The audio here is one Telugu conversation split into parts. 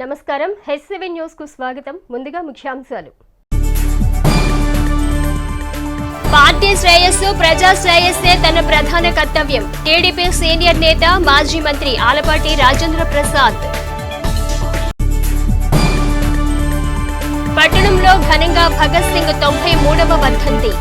నమస్కారం H7 న్యూస్ కు స్వాగతం. ముందుగా ముఖ్యాంశాలు. పార్టీ శ్రేయస్సు ప్రజా శ్రేయస్సే తన ప్రధాన కర్తవ్యం. టీడీపీ సీనియర్ నేత మాజీ మంత్రి ఆలపాటి రాజేంద్ర ప్రసాద్. పట్టణంలో ఘనంగా భగత్ సింగ్ 93వ వర్ధంతి.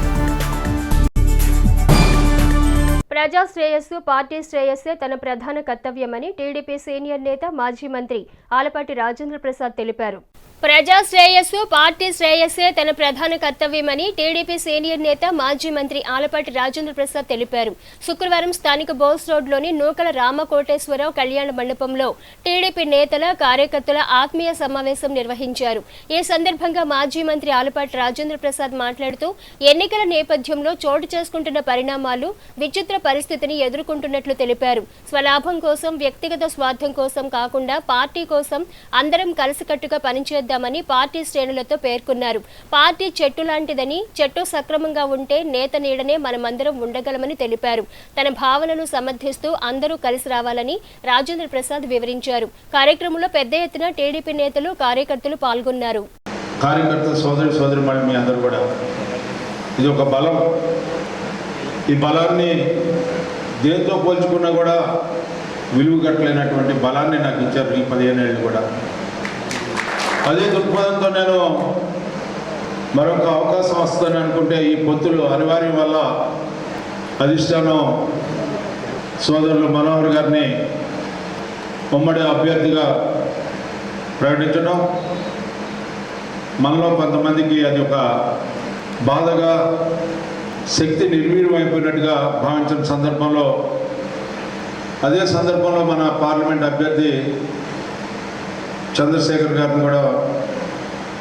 ప్రజా శ్రేయస్సు పార్టీ శ్రేయస్సే తన ప్రధాన కర్తవ్యమని టీడీపీ సీనియర్ నేత మాజీ మంత్రి ఆలపాటి రాజేంద్ర ప్రసాద్ తెలిపారు. ప్రజా శ్రేయస్సు పార్టీ శ్రేయస్సే తన ప్రధాన కర్తవ్యమని టీడీపీ సీనియర్ నేత మాజీ మంత్రి ఆలపాటి రాజేంద్ర ప్రసాద్ తెలిపారు. శుక్రవారం స్థానిక బోస్ రోడ్లోని నూకల రామకోటేశ్వరరావు కళ్యాణ మండపంలో టీడీపీ నేతల కార్యకర్తల ఆత్మీయ సమావేశం నిర్వహించారు. ఈ సందర్భంగా మాజీ మంత్రి ఆలపాటి రాజేంద్ర ప్రసాద్ మాట్లాడుతూ ఎన్నికల నేపథ్యంలో చోటు చేసుకుంటున్న పరిణామాలు విచిత్ర పరిస్థితిని ఎదుర్కొంటున్నట్లు తెలిపారు. స్వలాభం కోసం, వ్యక్తిగత స్వార్థం కోసం కాకుండా పార్టీ కోసం అందరం కలిసికట్టుగా పనిచేద్దామని పార్టీ శ్రేణులతో పేర్కొన్నారు. పార్టీ చెట్టు లాంటిదని, చెట్టు సక్రమంగా ఉంటే నేత నీడనే మనమందరం ఉండగలమని తెలిపారు. తన భావనను సమర్థిస్తూ అందరూ కలిసి రావాలని రాజేంద్ర ప్రసాద్ వివరించారు. కార్యక్రమంలో పెద్ద ఎత్తున టీడీపీ నేతలు, కార్యకర్తలు పాల్గొన్నారు. కార్యకర్త సోదరి సోదరిమణులు మీ అందరూ కూడా ఇది ఒక బలం. ఈ బలాన్ని దేంతో పోల్చుకున్నా కూడా విలువగట్టలేనటువంటి బలాన్ని నాకు ఇచ్చారు ఈ 15 ఏళ్ళు కూడా. అదే దృక్పథంతో నేను మరొక అవకాశం వస్తుందని అనుకుంటే ఈ పొత్తులు అనివార్యం వల్ల అధిష్టానం సోదరులు మనోహర్ గారిని ఉమ్మడి అభ్యర్థిగా ప్రకటించడం, మనలో కొంతమందికి అది ఒక బాధగా, శక్తి నిర్వీర్యమైపోయినట్టుగా భావించిన సందర్భంలో, అదే సందర్భంలో మన పార్లమెంట్ అభ్యర్థి చంద్రశేఖర్ గారిని కూడా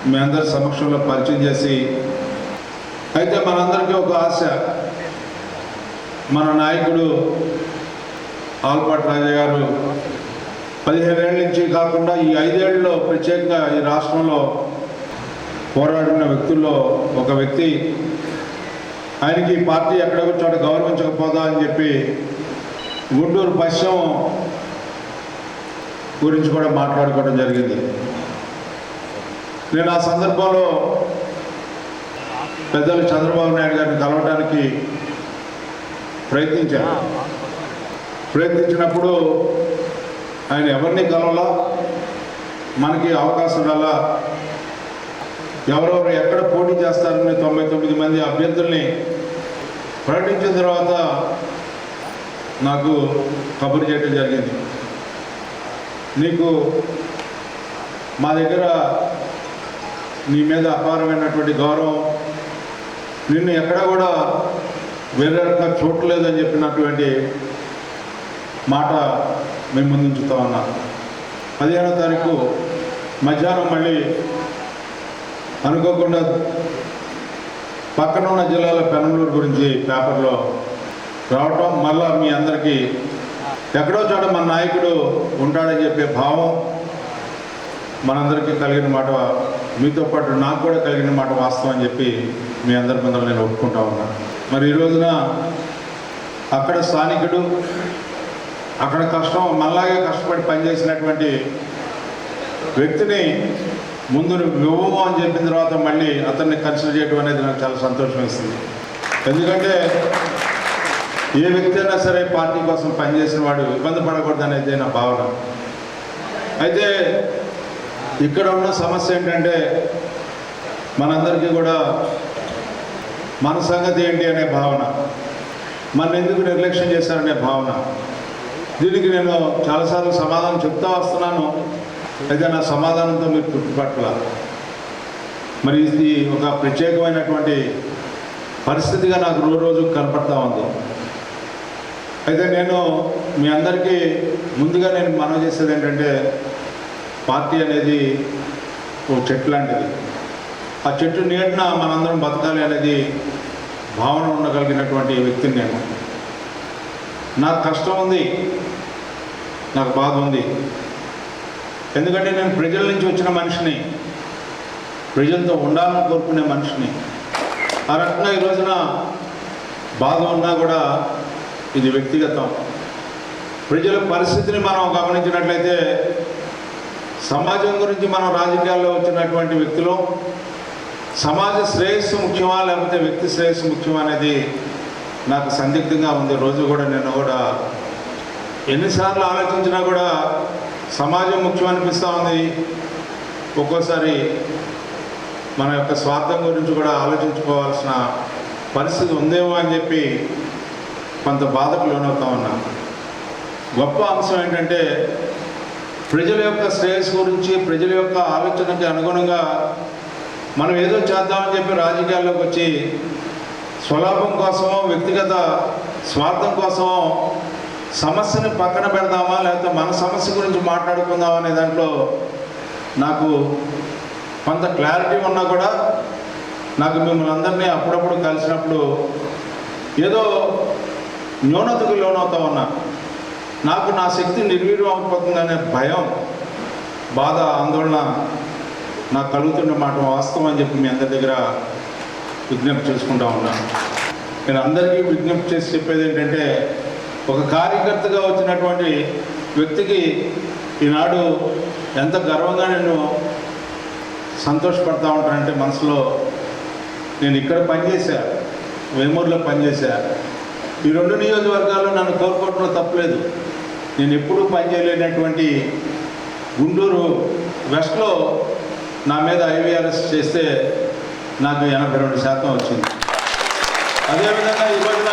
మీ అందరి సమక్షంలో పరిచయం చేసి, అయితే మనందరికీ ఒక ఆశ, మన నాయకుడు ఆలపాటి రాజయ్య గారు 15 ఏళ్ళ నుంచి కాకుండా ఈ 5 ఏళ్ళలో ప్రత్యేకంగా ఈ రాష్ట్రంలో పోరాడిన వ్యక్తుల్లో ఒక వ్యక్తి. ఆయనకి పార్టీ ఎక్కడో చోట గౌరవించకపోదా అని చెప్పి గుంటూరు పశ్చిమ గురించి కూడా మాట్లాడుకోవడం జరిగింది. నేను ఆ సందర్భంలో పెద్దలు చంద్రబాబు నాయుడు గారిని కలవడానికి ప్రయత్నించినప్పుడు ఆయన ఎవరిని కలవాలా, మనకి అవకాశం రాలా, ఎవరెవరు ఎక్కడ పోటీ చేస్తారని 99 మంది అభ్యర్థుల్ని ప్రకటించిన తర్వాత నాకు కబురు చేయడం జరిగింది. నీకు మా దగ్గర నీ మీద అపారమైనటువంటి గౌరవం, నిన్ను ఎక్కడ కూడా వేరే రకంగా చూడలేదని చెప్పినటువంటి మాట మేము ముందుంచుతా ఉన్నాం. 15వ తారీఖు మధ్యాహ్నం మళ్ళీ అనుకోకుండా పక్కన ఉన్న జిల్లాల పెనంలూరు గురించి పేపర్లో రావటం, మళ్ళా మీ అందరికీ ఎక్కడో చోట మన నాయకుడు ఉంటాడని చెప్పే భావం మనందరికీ కలిగిన మాట, మీతో పాటు నాకు కూడా కలిగిన మాట వాస్తవం అని చెప్పి మీ అందరి ముందర నేను ఒప్పుకుంటా ఉన్నాను. మరి ఈ రోజున అక్కడ స్థానికుడు, అక్కడ మనలాగే కష్టపడి పనిచేసినటువంటి వ్యక్తిని ముందు నువ్వు అని చెప్పిన తర్వాత మళ్ళీ అతన్ని కన్సిడర్ చేయడం అనేది నాకు చాలా సంతోషం ఇస్తుంది. ఎందుకంటే ఏ వ్యక్తి అయినా సరే పార్టీ కోసం పనిచేసిన వాడు ఇబ్బంది పడకూడదు అనేది నా భావన. అయితే ఇక్కడ ఉన్న సమస్య ఏంటంటే మనందరికీ కూడా మన సంగతి ఏంటి అనే భావన, మన ఎందుకు నిర్లక్ష్యం చేశారనే భావన. దీనికి నేను చాలాసార్లు సమాధానం చెప్తా వస్తున్నాను. అయితే నా సమాధానంతో మీరు తృప్తిపట్ల. మరి ఇది ఒక ప్రత్యేకమైనటువంటి పరిస్థితిగా నాకు రోజు కనపడతా ఉంది. అయితే నేను మీ అందరికీ ముందుగా నేను మనవి చేసేది ఏంటంటే, పార్టీ అనేది ఒక చెట్టు లాంటిది. ఆ చెట్టు నీడన మనందరం బతకాలి అనేది భావన ఉండగలిగినటువంటి వ్యక్తిని నేను. నాకు కష్టం ఉంది, నాకు బాధ ఉంది. ఎందుకంటే నేను ప్రజల నుంచి వచ్చిన మనిషిని, ప్రజలతో ఉండాలని కోరుకునే మనిషిని. ఆ రకంగా ఈ రోజున బాధ ఉన్నా కూడా ఇది వ్యక్తిగతం. ప్రజల పరిస్థితిని మనం గమనించినట్లయితే సమాజం గురించి మనం రాజకీయాల్లో వచ్చినటువంటి వ్యక్తులు సమాజ శ్రేయస్సు ముఖ్యమా లేకపోతే వ్యక్తి శ్రేయస్సు ముఖ్యమా అనేది నాకు సందిగ్ధంగా ఉంది. రోజు కూడా నేను కూడా ఎన్నిసార్లు ఆలోచించినా కూడా సమాజం ముఖ్యం అనిపిస్తూ ఉంది. ఒక్కోసారి మన యొక్క స్వార్థం గురించి కూడా ఆలోచించుకోవాల్సిన పరిస్థితి ఉందేమో అని చెప్పి కొంత బాధకు లోనవుతా ఉన్నాను. గొప్ప అంశం ఏంటంటే ప్రజల యొక్క శ్రేయస్సు గురించి ప్రజల యొక్క ఆలోచనకి అనుగుణంగా మనం ఏదో చేద్దామని చెప్పి రాజకీయాల్లోకి వచ్చి స్వలాభం కోసమో వ్యక్తిగత స్వార్థం కోసమో సమస్యని పక్కన పెడదామా లేకపోతే మన సమస్య గురించి మాట్లాడుకుందామా అనే దాంట్లో నాకు కొంత క్లారిటీ ఉన్నా కూడా నాకు మిమ్మల్ని అందరినీ అప్పుడప్పుడు కలిసినప్పుడు ఏదో న్యూనతకు లోనవుతా ఉన్నా. నాకు నా శక్తి నిర్వీర్యం అయిపోతుందనే భయం, బాధ, ఆందోళన నాకు కలుగుతున్న మాట వాస్తవం అని చెప్పి మీ అందరి దగ్గర విజ్ఞప్తి చేసుకుంటా ఉన్నాను. నేను అందరికీ విజ్ఞప్తి చేసి చెప్పేది ఏంటంటే ఒక కార్యకర్తగా వచ్చినటువంటి వ్యక్తికి ఈనాడు ఎంత గర్వంగా నేను సంతోషపడతా ఉంటానంటే మనసులో నేను ఇక్కడ పనిచేశా, వేమూరులో పనిచేశా. ఈ 2 నియోజకవర్గాల్లో నన్ను కోరుకోవడంలో తప్పలేదు. నేను ఎప్పుడూ పనిచేయలేనటువంటి గుంటూరు వెస్ట్లో నా మీద IVRS చేస్తే నాకు 82% వచ్చింది. అదేవిధంగా ఈ రోజున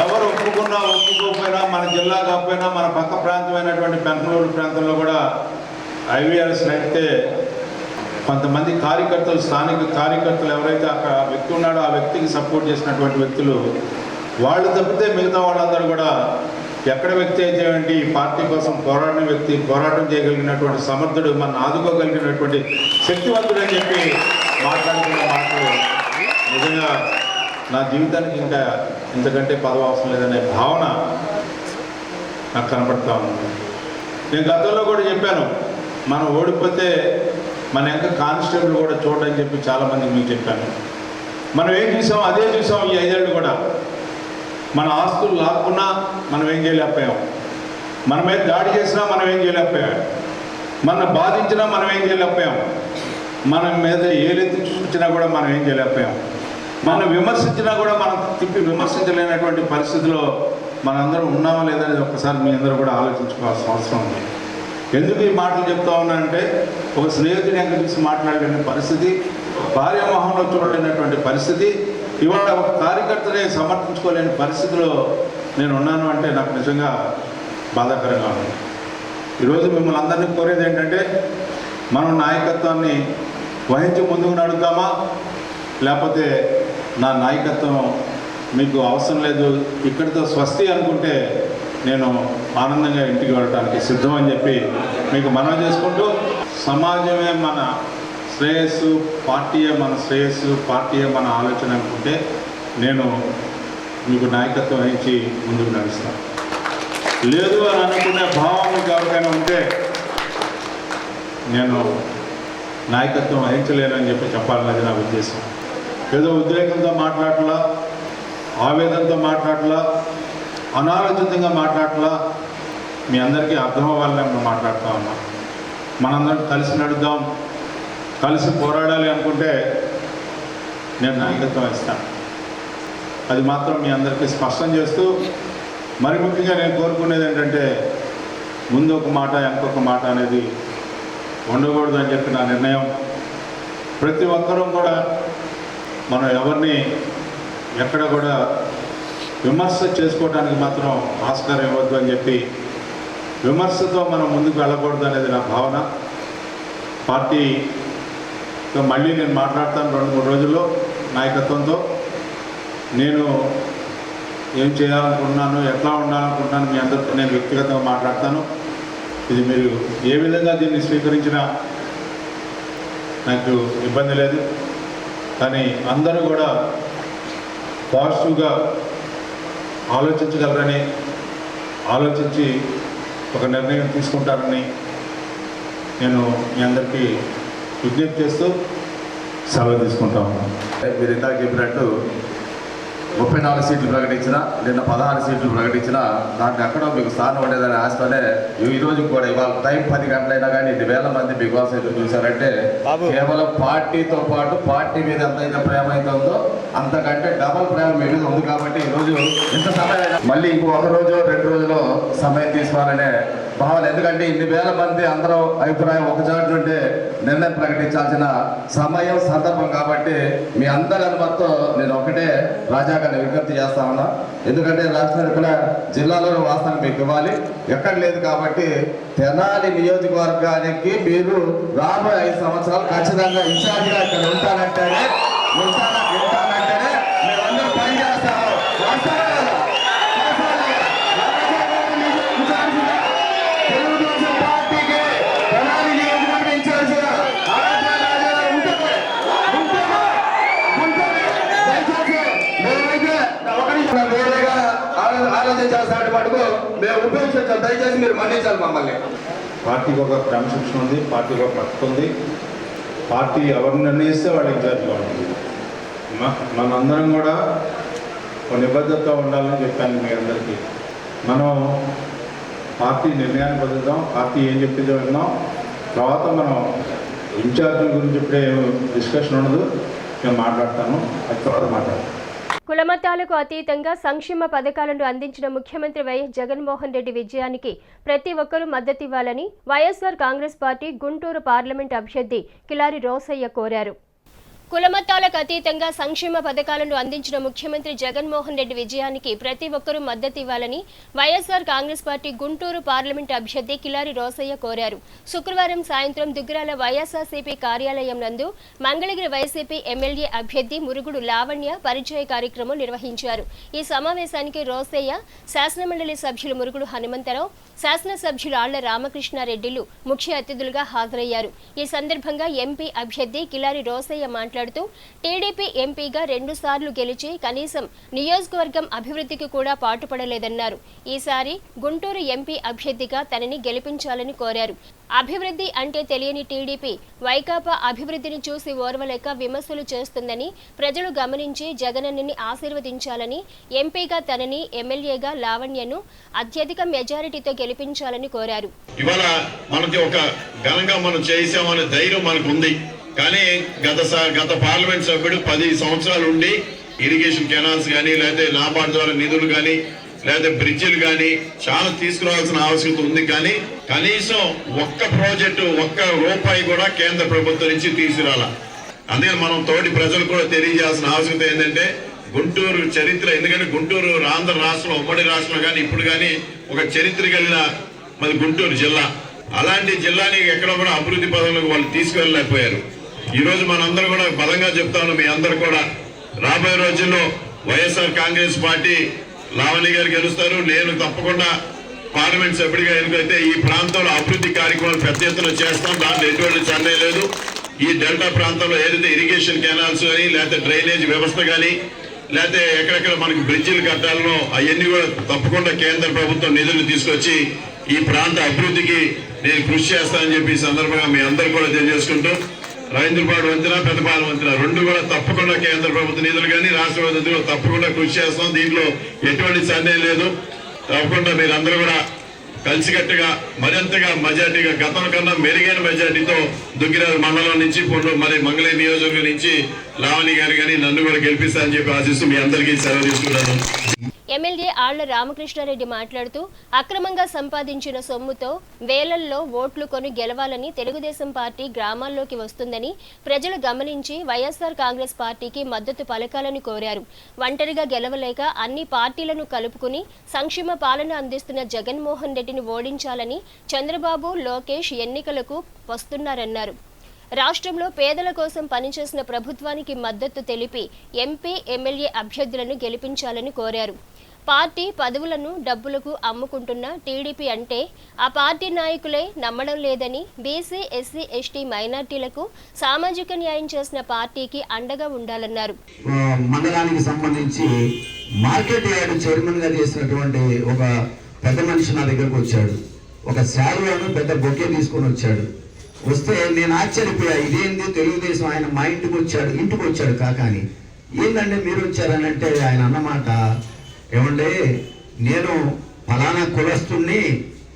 ఎవరు ఒప్పుకున్నా ఒప్పుకోకపోయినా మన జిల్లా కాకపోయినా మన పక్క ప్రాంతమైనటువంటి పెనమలూరు ప్రాంతంలో కూడా IVRS నడితే కొంతమంది కార్యకర్తలు, స్థానిక కార్యకర్తలు ఎవరైతే అక్కడ వ్యక్తి ఉన్నాడో ఆ వ్యక్తికి సపోర్ట్ చేసినటువంటి వ్యక్తులు వాళ్ళు తప్పితే మిగతా వాళ్ళందరూ కూడా ఎక్కడ వ్యక్తి అయితే ఏంటి పార్టీ కోసం పోరాడిన వ్యక్తి, పోరాటం చేయగలిగినటువంటి సమర్థుడు, మన ఆదుకోగలిగినటువంటి శక్తివంతుడు అని చెప్పి మాట్లాడుతున్న మాటలు నిజంగా నా జీవితానికి ఇంకా ఇంతకంటే పదవి అవసరం లేదనే భావన నాకు కనపడతా ఉంది. నేను గతంలో కూడా చెప్పాను, మనం ఓడిపోతే మన యొక్క కానిస్టేబుల్ కూడా చూడని చెప్పి చాలామందికి మీకు చెప్పాను. మనం ఏం చూసాం అదే చూసాం ఈ 5 ఏళ్ళు కూడా. మన ఆస్తులు లాక్కున్నా మనం ఏం చేయలేకపోయాం, మన మీద దాడి చేసినా మనం ఏం చేయలేకపోయాం, మన బాధించినా మనం ఏం చేయలేకపోయాం, మన మీద ఏలెత్తి చూపించినా కూడా మనం ఏం చేయలేకపోయాం, మనం విమర్శించినా కూడా మనం తిప్పి విమర్శించలేనటువంటి పరిస్థితిలో మనందరం ఉన్నామా లేదనేది ఒక్కసారి మీ అందరూ కూడా ఆలోచించుకోవాల్సిన అవసరం ఉంది. ఎందుకు ఈ మాటలు చెప్తా ఉన్నానంటే ఒక స్నేహితుని ఎంక చూసి మాట్లాడలేని పరిస్థితి, భార్యామోహంలో చూడలేనటువంటి పరిస్థితి, ఇవాళ ఒక కార్యకర్తనే సమర్థించుకోలేని పరిస్థితిలో నేను ఉన్నాను అంటే నాకు నిజంగా బాధాకరంగా ఉంది. ఈరోజు మిమ్మల్ని అందరినీ కోరేది ఏంటంటే మనం నాయకత్వాన్ని వహించి ముందుకు నడుద్దామా, లేకపోతే నా నాయకత్వం మీకు అవసరం లేదు ఇక్కడితో స్వస్తి అనుకుంటే నేను ఆనందంగా ఇంటికి వెళ్ళడానికి సిద్ధం అని చెప్పి మీకు మనవి చేసుకుంటూ, సమాజమే మన శ్రేయస్సు, పార్టీయే మన శ్రేయస్సు, పార్టీయే మన ఆలోచన అనుకుంటే నేను మీకు నాయకత్వం వహించి ముందుకు నడుస్తాను. లేదు అని అనుకునే భావం మీకు ఎవరికైనా ఉంటే నేను నాయకత్వం వహించలేనని చెప్పి చెప్పాలన్నది నా ఉద్దేశం. ఏదో ఉద్రేకంతో మాట్లాడలా, ఆవేదనతో మాట్లాడలా, అనాలోచితంగా మాట్లాడలా, మీ అందరికీ అర్థం అవ్వాలని మేము మాట్లాడుతూ ఉన్నాం. మనందరం కలిసి నడుద్దాం, కలిసి పోరాడాలి అనుకుంటే నేను నాయకత్వం ఇస్తాను. అది మాత్రం మీ అందరికీ స్పష్టం చేస్తూ, మరి ముఖ్యంగా నేను కోరుకునేది ఏంటంటే ముందు ఒక మాట ఇంకొక మాట అనేది ఉండకూడదు అని చెప్పి నా నిర్ణయం. ప్రతి ఒక్కరూ కూడా మనం ఎవరిని ఎక్కడ కూడా విమర్శ చేసుకోవడానికి మాత్రం ఆస్కారం ఇవ్వద్దు అని చెప్పి, విమర్శతో మనం ముందుకు వెళ్ళకూడదు అనేది నా భావన. పార్టీతో మళ్ళీ నేను మాట్లాడతాను 2-3 రోజుల్లో నాయకత్వంతో. నేను ఏం చేయాలనుకుంటున్నాను, ఎట్లా ఉండాలనుకుంటున్నాను మీ అందరితో నేను వ్యక్తిగతంగా మాట్లాడతాను. ఇది మీరు ఏ విధంగా దీన్ని స్వీకరించినా నాకు ఇబ్బంది లేదు. కానీ అందరూ కూడా పాజిటివ్గా ఆలోచించగలరని, ఆలోచించి ఒక నిర్ణయం తీసుకుంటారని నేను మీ అందరికీ విజ్ఞప్తి చేస్తూ సెలవు తీసుకుంటా ఉన్నాను. మీరు ఇందాక చెప్పినట్టు 34 సీట్లు ప్రకటించిన, నిన్న 16 సీట్లు ప్రకటించిన, దాంట్లో ఎక్కడో మీకు స్థానం ఉండేదని ఆశతోనే ఈరోజు కూడా ఇవాళ టైం 10 గంటలైనా కానీ 2,000 మంది బిగ్ బాస్ ఎదురు చూశారంటే కేవలం పార్టీతో పాటు పార్టీ మీద ఎంతైతే ప్రేమ అయితే ఉందో అంతకంటే డబల్ ప్రేమ మీ మీద ఉంది కాబట్టి ఈరోజు ఇంత సమయం మళ్ళీ ఇంకో 1 రోజు 2 రోజుల్లో సమయం తీసుకోవాలనే భావన. ఎందుకంటే 2,000 మంది అందరూ అభిప్రాయం ఒకచోట ఉంటే నిర్ణయం ప్రకటించాల్సిన సమయం సందర్భం కాబట్టి మీ అందరి అనుమతితో నేను ఒకటే రాజా గారిని విజ్ఞప్తి చేస్తా ఉన్నా. ఎందుకంటే రాష్ట్రం ఇక్కడ జిల్లాలో వాస్తవం మీకు ఇవ్వాలి, ఎక్కడ లేదు కాబట్టి తెనాలి నియోజకవర్గానికి మీరు రాబోయే 5 సంవత్సరాలు ఖచ్చితంగా ఇన్ఛార్జిగా ఇక్కడ ఉంటానంటేనే మేమందరూ పని చేస్తాము. తెలుగుదేశం పార్టీకి తెనాలి నియోజకవర్గం ఇన్ఛార్జిగా వేరేగా ఆలోచించాల్సిన మటుకు మేము ఉపయోగించాలి. దయచేసి మీరు మన్నించాలి మమ్మల్ని. పార్టీకి ఒక క్రమశిక్షణ ఉంది, పార్టీకి ఒక పద్ధతి ఉంది. పార్టీ ఎవరిని నిర్ణయిస్తే వాళ్ళ ఇన్ఛార్జ్గా ఉంటుంది. మనందరం కూడా ఒక నిబద్ధతతో ఉండాలని చెప్పాను మీ అందరికీ. మనం పార్టీ నిర్ణయాన్ని బదులుదాం, పార్టీ ఏం చెప్పిందో విన్నాం. తర్వాత మనం ఇన్ఛార్జీల గురించి ఇప్పుడే డిస్కషన్ ఉండదు, నేను మాట్లాడతాను, అది తర్వాత మాట్లాడతాను. కులమతాలకు అతీతంగా సంక్షేమ పథకాలను అందించిన ముఖ్యమంత్రి వైఎస్ జగన్మోహన్ రెడ్డి విజయానికి ప్రతి ఒక్కరూ మద్దతివ్వాలని వైఎస్ఆర్ కాంగ్రెస్ పార్టీ గుంటూరు పార్లమెంట్ అభ్యర్థి కిలారి రోసయ్య కోరారు. కులమతాలకు అతీతంగా సంక్షేమ పథకాలను అందించిన ముఖ్యమంత్రి జగన్మోహన్ రెడ్డి విజయానికి ప్రతి ఒక్కరూ మద్దతివ్వాలని వైఎస్ఆర్ కాంగ్రెస్ పార్టీ గుంటూరు పార్లమెంట్ అభ్యర్థి కిలారి రోసయ్య కోరారు. శుక్రవారం సాయంత్రం దుగ్గరాల వైఎస్ఆర్సీపీ కార్యాలయం నందు మంగళగిరి వైసీపీ ఎమ్మెల్యే అభ్యర్థి మురుగుడు లావణ్య పరిచయ కార్యక్రమం నిర్వహించారు. ఈ సమావేశానికి రోసయ్య, శాసనమండలి సభ్యులు మురుగుడు హనుమంతరావు, శాసనసభ్యులు ఆళ్ల రామకృష్ణారెడ్డిలు ముఖ్య అతిథులుగా హాజరయ్యారు. ఈ సందర్భంగా ఎంపీ అభ్యర్థి కిలారి రోసయ్య మాట్లాడుతూ టీడీపీ ఎంపీగా 2 సార్లు గెలిచి కనీసం నియోజకవర్గం అభివృద్ధికి కూడా పాటుపడలేదన్నారు. ఈసారి గుంటూరు ఎంపీ అభ్యర్థిగా తనని గెలిపించాలని కోరారు. అభివృద్ధి అంటే తెలియని టీడీపీ వైకాపా అభివృద్ధిని చూసి ఓర్వలేక విమర్శలు చేస్తుందని ప్రజలు గమనించి జగనన్నని ఆశీర్వదించాలని, ఎంపీగా తనని, ఎమ్మెల్యేగా లావణ్యను అత్యధిక మెజారిటీతో గెలిపించాలని కోరారు. ఇవాళ మనకి ఒక ఘనంగా మనం చేసామనే ధైర్యం మనకు ఉంది. కానీ గత పార్లమెంట్ సభ్యుడు 10 సంవత్సరాలు ఉండి ఇరిగేషన్ కెనాల్స్ కానీ, లేకపోతే నాబార్డు ద్వారా నిధులు కానీ, లేదా బ్రిడ్జిలు కానీ చాలా తీసుకురావాల్సిన ఆవశ్యకత ఉంది. కానీ కనీసం ఒక్క ప్రాజెక్టు, ఒక్క రూపాయి కూడా కేంద్ర ప్రభుత్వం నుంచి తీసుకురాల. అందుకని మనం తోటి ప్రజలు కూడా తెలియజేయాల్సిన ఆవశ్యకత ఏంటంటే గుంటూరు చరిత్ర, ఎందుకంటే గుంటూరు ఆంధ్ర రాష్ట్రంలో, ఉమ్మడి రాష్ట్రంలో కానీ ఇప్పుడు కానీ ఒక చరిత్ర కలిగిన మరి గుంటూరు జిల్లా. అలాంటి జిల్లాని ఎక్కడ కూడా అభివృద్ధి పదంలోకి వాళ్ళు తీసుకువెళ్ళలేకపోయారు. ఈ రోజు మనందరూ కూడా బలంగా చెప్తాను, మీ అందరూ కూడా రాబోయే రోజుల్లో వైఎస్ఆర్ కాంగ్రెస్ పార్టీ లావణ్య గారు గెలుస్తారు. నేను తప్పకుండా పార్లమెంట్ సభ్యుడిగా ఎన్నికైతే ఈ ప్రాంతంలో అభివృద్ధి కార్యక్రమాలు పెద్ద ఎత్తున చేస్తాం. దాంట్లో ఎటువంటి సందేహం లేదు. ఈ డెల్టా ప్రాంతంలో ఏదైతే ఇరిగేషన్ కెనాల్స్ కానీ, లేకపోతే డ్రైనేజ్ వ్యవస్థ కానీ, లేకపోతే ఎక్కడెక్కడ మనకి బ్రిడ్జిలు కట్టాలనో అవన్నీ కూడా తప్పకుండా కేంద్ర ప్రభుత్వం నిధులు తీసుకొచ్చి ఈ ప్రాంత అభివృద్ధికి నేను కృషి చేస్తానని చెప్పి ఈ సందర్భంగా మీ అందరూ కూడా తెలియజేసుకుంటూ, రవీంద్రపాడు వంతెన, పెద్దపాలెం వంతెన 2 కూడా తప్పకుండా కేంద్ర ప్రభుత్వ నిధులు కానీ, రాష్ట్ర ప్రభుత్వం తప్పకుండా కృషి చేస్తాం. దీంట్లో ఎటువంటి సందేహం లేదు. తప్పకుండా మీరందరూ కూడా కలిసికట్టుగా మరింతగా మెజార్టీగా, గతం కన్నా మెరుగైన మెజార్టీతో దుగ్గిరాల మండలం నుంచి మరి మంగళగిరి నియోజకవర్గం నుంచి లావణి గారు కానీ నన్ను కూడా గెలిపిస్తారని చెప్పి ఆశిస్తూ మీ అందరికీ సెలవు తీసుకుంటాను. ఎమ్మెల్యే ఆళ్ల రామకృష్ణారెడ్డి మాట్లాడుతూ అక్రమంగా సంపాదించిన సొమ్ముతో వేలల్లో ఓట్లు కొని గెలవాలని తెలుగుదేశం పార్టీ గ్రామాల్లోకి వస్తుందని ప్రజలు గమనించి వైఎస్ఆర్ కాంగ్రెస్ పార్టీకి మద్దతు పలకాలని కోరారు. ఒంటరిగా గెలవలేక అన్ని పార్టీలను కలుపుకుని సంక్షేమ పాలన అందిస్తున్న జగన్మోహన్ రెడ్డిని ఓడించాలని చంద్రబాబు, లోకేష్ ఎన్నికలకు వస్తున్నారన్నారు. రాష్ట్రంలో పేదల కోసం పనిచేసిన ప్రభుత్వానికి మద్దతు తెలిపి ఎంపీ, ఎమ్మెల్యే అభ్యర్థులను గెలిపించాలని కోరారు. పార్టీ పదవులను డబ్బులకు అమ్ముకుంటున్న టీడీపీ అంటే ఆ పార్టీ నాయకులే నమ్మడం లేదని, బీసీ, ఎస్సీ, ఎస్టీ, మైనార్టీలకు సామాజిక న్యాయం చేసిన పార్టీకి అండగా ఉండాలన్నారు. మండలానికి సంబంధించి మార్కెట్ యార్డ్ చైర్మన్ గా చేసినటువంటి ఒక పెద్ద మనిషి నా దగ్గరకు వచ్చాడు. ఒక శాలువాను పెద్ద బొకే తీసుకొని వచ్చాడు. వస్తే నేను ఆశ్చర్యపోయా, ఇదేంది తెలుగుదేశం ఆయన మా ఇంటికి వచ్చాడు కాకాని ఏందంటే మీరు వచ్చారని అంటే ఆయన అన్నమాట, ఏమంటే నేను ఫలానా కులస్తుని,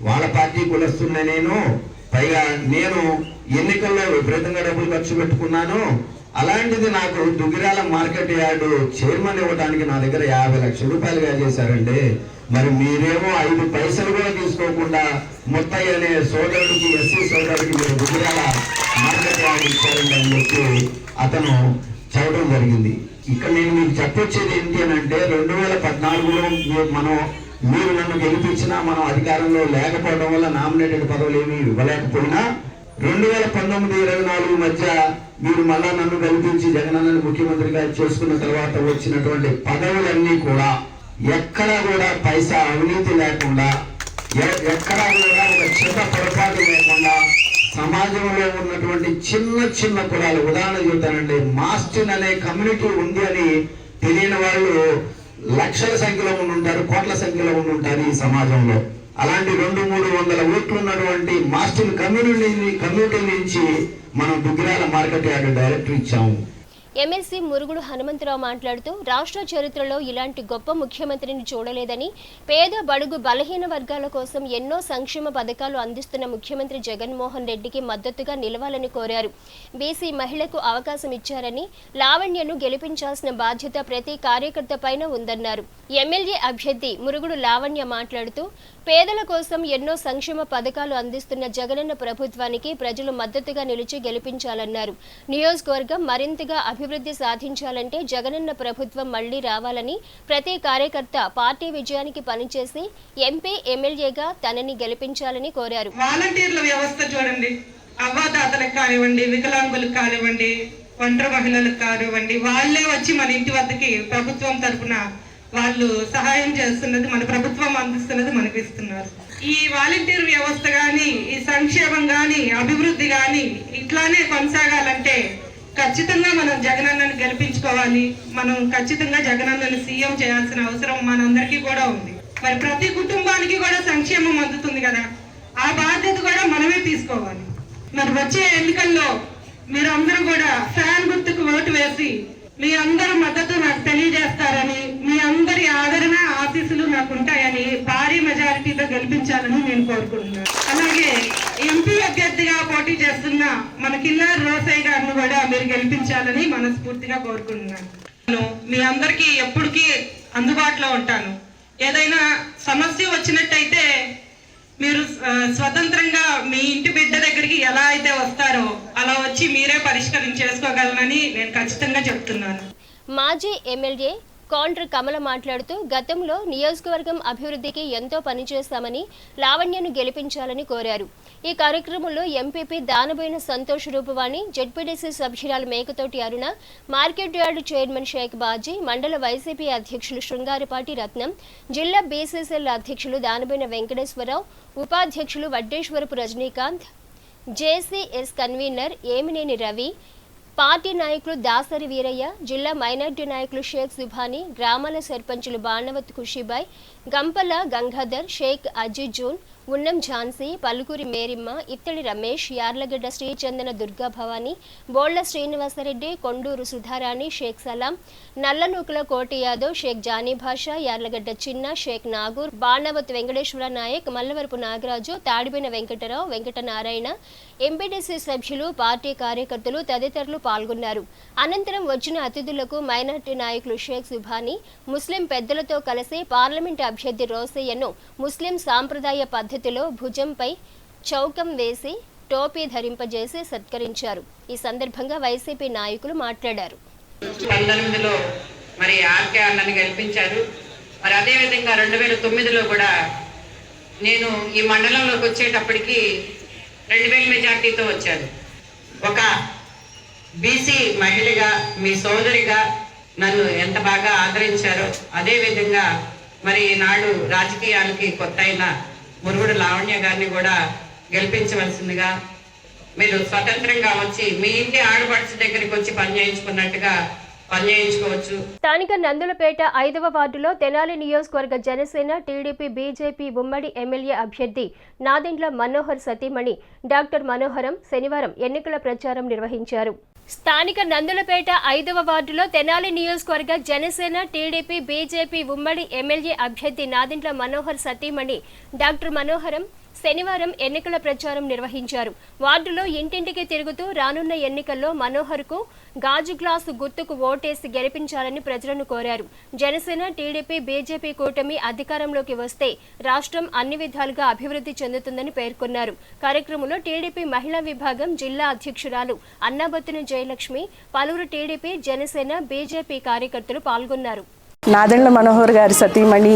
వాళ్ళ పార్టీ కులస్తున్నే నేను, పైగా నేను ఎన్నికల్లో విపరీతంగా డబ్బులు ఖర్చు పెట్టుకున్నాను, అలాంటిది నాకు దుగ్గిరాల మార్కెట్ యార్డు చైర్మన్ ఇవ్వడానికి నా దగ్గర 50 లక్షల రూపాయలుగా చేశారండి. మరి మీరేమో 5 పైసలు కూడా తీసుకోకుండా ముత్తయ్య అనే సోదరుడికి, ఎస్సీ సోదరుడికి మీరు దుగ్గిరాల మార్కెట్ యార్డు ఇచ్చారండి అని చెప్పి అతను చెప్పడం జరిగింది. ఇక్కడ నేను మీకు చెప్పొచ్చేది ఏంటి అని అంటే 2014లో మీరు నన్ను గెలిపించినా మనం అధికారంలో లేకపోవడం వల్ల నామినేటెడ్ పదవులు ఏమీ ఇవ్వలేకపోయినా 2019-24 మధ్య మీరు మళ్ళా నన్ను గెలిపించి జగనన్నను ముఖ్యమంత్రిగా చేసుకున్న తర్వాత వచ్చినటువంటి పదవులన్నీ కూడా ఎక్కడా కూడా పైసా అవినీతి లేకుండా, ఎక్కడా కూడా ఒక చిన్న పొరపాటు లేకుండా సమాజంలో ఉన్నటువంటి చిన్న చిన్న కులాలు, ఉదాహరణ చెబుతానండి, మాస్టిన్ అనే కమ్యూనిటీ ఉంది అని తెలియని వాళ్ళు లక్షల సంఖ్యలో ఉంటారు, కోట్ల సంఖ్యలో ఉంటారు ఈ సమాజంలో. అలాంటి 200-300 ఓట్లు ఉన్నటువంటి మాస్టిన్ కమ్యూనిటీ నుంచి మనం దుగ్గిరాల మార్కెట్ యార్డు డైరెక్టర్ ఇచ్చాము. ఎమ్మెల్సీ మురుగుడు హనుమంతరావు మాట్లాడుతూ రాష్ట్ర చరిత్రలో ఇలాంటి గొప్ప ముఖ్యమంత్రిని చూడలేదని, పేద బడుగు బలహీన వర్గాల కోసం ఎన్నో సంక్షేమ పథకాలు అందిస్తున్న ముఖ్యమంత్రి జగన్మోహన్ రెడ్డికి మద్దతుగా నిలవాలని కోరారు. బీసీ మహిళకు అవకాశం ఇచ్చారని, లావణ్యను గెలిపించాల్సిన బాధ్యత ప్రతి కార్యకర్త పైన ఉందన్నారు. ఎమ్మెల్యే అభ్యర్థి మురుగుడు లావణ్య మాట్లాడుతూ పేదల కోసం ఎన్నో సంక్షేమ పథకాలు అందిస్తున్న జగనన్న ప్రభుత్వానికి ప్రజలు మద్దతుగా నిలిచి గెలిపించాలన్నారు. నియోజకవర్గం మరింతగా అభివృద్ధి సాధించాలంటే జగనన్న ప్రభుత్వం మళ్లీ రావాలని, ప్రతి కార్యకర్త పార్టీ విజయానికి పనిచేసి ఎంపీ ఎమ్మెల్యేగా తనని గెలిపించాలని కోరారు. వాలంటీర్ల వ్యవస్థ చూడండి, అవ్వాతాతలకు కానివ్వండి, వికలాంగులకు కానివ్వండి, ఒంటరి మహిళలకు కానివ్వండి, వాళ్ళే వచ్చి మన ఇంటి వద్దకి ప్రభుత్వం తరఫున వాళ్ళు సహాయం చేస్తున్నది, మన ప్రభుత్వం అందిస్తున్నది మనకి ఇస్తున్నారు. ఈ వాలంటీర్ వ్యవస్థ కానీ, ఈ సంక్షేమం కానీ, అభివృద్ధి కానీ ఇట్లానే కొనసాగాలంటే ఖచ్చితంగా మనం జగనన్నను గెలిపించుకోవాలి. మనం ఖచ్చితంగా జగనన్నను సీఎం చేయాల్సిన అవసరం మనందరికీ కూడా ఉంది. మరి ప్రతి కుటుంబానికి కూడా సంక్షేమం అందుతుంది కదా, ఆ బాధ్యత కూడా మనమే తీసుకోవాలి. మరి వచ్చే ఎన్నికల్లో మీరు అందరూ కూడా ఫ్యాన్ గుర్తుకు ఓటు వేసి మీ అందరి మద్దతు నాకు తెలియజేస్తారని, మీ అందరి ఆదరణ ఆశీస్సులు నాకు ఉంటాయని భారీ మెజారిటీతో గెలిపించాలని నేను కోరుకుంటున్నాను. అలాగే ఎంపీ అభ్యర్థిగా పోటీ చేస్తున్న మన కిల్లారి రోసయ్య గారిని కూడా మీరు గెలిపించాలని మనస్ఫూర్తిగా కోరుకుంటున్నాను. మీ అందరికీ ఎప్పటికీ అందుబాటులో ఉంటాను. ఏదైనా సమస్య వచ్చినట్టయితే మీరు స్వతంత్రంగా మీ ఇంటి బిడ్డ దగ్గరికి ఎలా అయితే వస్తారో అలా వచ్చి మీరే పరిష్కరించేసుకోగలనని నేను ఖచ్చితంగా చెప్తున్నాను. మాజీ ఎమ్మెల్యే కాండ్ర కమల మాట్లాడుతూ గతంలో నియోజకవర్గం అభివృద్ధికి ఎంతో పనిచేస్తామని, లావణ్యను గెలిపించాలని కోరారు. ఈ కార్యక్రమంలో ఎంపీపీ దానబోయిన సంతోష్ రూపవాణి, జెడ్పీటీసీ సభ్యురాలు Mekathoti Aruna, market yard chairman Sheikh Baji, మండల వైసీపీ అధ్యక్షులు శృంగారపాటి రత్నం, జిల్లా బీసీసీఎల్ అధ్యక్షులు దానబోయిన వెంకటేశ్వరరావు, ఉపాధ్యక్షులు Vaddeswarapu Rajinikanth, JCS convener Emineni Ravi, party నాయకులు దాసరి వీరయ్య, జిల్లా మైనార్టీ నాయకులు షేక్ సుభాని, గ్రామాల సర్పంచులు బాణవత్ ఖుషీబాయ్, గంపల గంగాధర్, షేక్ అజిజూన్, ఉన్నం ఝాన్సీ, పలుకూరి మేరిమ్మ, ఇత్తడి రమేష్, యార్లగడ్డ శ్రీచందన దుర్గా భవాని, బోళ్ల శ్రీనివాసరెడ్డి, కొండూరు సుధారాణి, షేక్ సలాం, నల్లనూకుల కోటి యాదవ్, షేక్ జానీ భాషా, యార్లగడ్డ చిన్న, షేక్ నాగూర్, బాణవత్ వెంకటేశ్వర నాయక్, మల్లవరపు నాగరాజు, తాడిబైన వెంకటరావు, వెంకటనారాయణ, ఎంపీటీసీ సభ్యులు, పార్టీ కార్యకర్తలు తదితరులు పాల్గొన్నారు. అనంతరం వచ్చిన అతిథులకు మైనార్టీ నాయకులు షేక్ సుభాని, ముస్లిం పెద్దలతో కలిసి పార్లమెంటు అభ్యర్థి రోసయ్యను ముస్లిం సాంప్రదాయ పద్ధతిలో భుజంపై చౌకం వేసి టోపీ ధరింపజేసి సత్కరించారు. ఈ సందర్భంగా వైసీపీ నాయకులు మాట్లాడారు. 2019లో మరి ఆర్కే అన్నని గెలిపించారు. మరి అదేవిధంగా 2009లో కూడా నేను ఈ మండలంలోకి వచ్చేటప్పటికి 2000 మెజార్టీతో వచ్చాను. ఒక బీసీ మహిళగా, మీ సోదరిగా నన్ను ఎంత బాగా ఆదరించారో, అదేవిధంగా మరి నాడు రాజకీయాలకి కొత్త అయిన మురుగుడు లావణ్య గారిని కూడా గెలిపించవలసిందిగా, మీరు స్వతంత్రంగా వచ్చి మీ ఇంటి ఆడపడుచు దగ్గరికి వచ్చి పనిచేయించుకున్నట్టుగా పనిచేయించుకోవచ్చు. స్థానిక నందులపేట 5వ వార్డులో తెనాలి నియోజకవర్గ జనసేన, టీడీపీ, బీజేపీ ఉమ్మడి ఎమ్మెల్యే అభ్యర్థి నాదెండ్ల మనోహర్ సతీమణి డాక్టర్ మనోహరం శనివారం ఎన్నికల ప్రచారం నిర్వహించారు. స్థానిక నందులపేట 5వ వార్డులో తెనాలి నియోజకవర్గ జనసేన టీడీపీ బీజేపీ ఉమ్మడి ఎమ్మెల్యే అభ్యర్థి నాదెండ్ల మనోహర్ సతీమణి డాక్టర్ మనోహరం శనివారం ఎన్నికల ప్రచారం నిర్వహించారు. వార్డులో ఇంటింటికి తిరుగుతూ రానున్న ఎన్నికల్లో మనోహర్కు గాజు గ్లాసు గుర్తుకు ఓటేసి గెలిపించాలని ప్రజలను కోరారు. జనసేన టీడీపీ బీజేపీ కూటమి అధికారంలోకి వస్తే రాష్ట్రం అన్ని విధాలుగా అభివృద్ధి చెందుతుందని పేర్కొన్నారు. కార్యక్రమంలో టీడీపీ మహిళా విభాగం జిల్లా అధ్యక్షురాలు అన్నాబత్తుని జయలక్ష్మి, పలువురు టీడీపీ, జనసేన, బీజేపీ కార్యకర్తలు పాల్గొన్నారు. నాదెండ్ల మనోహర్ గారి సతీమణి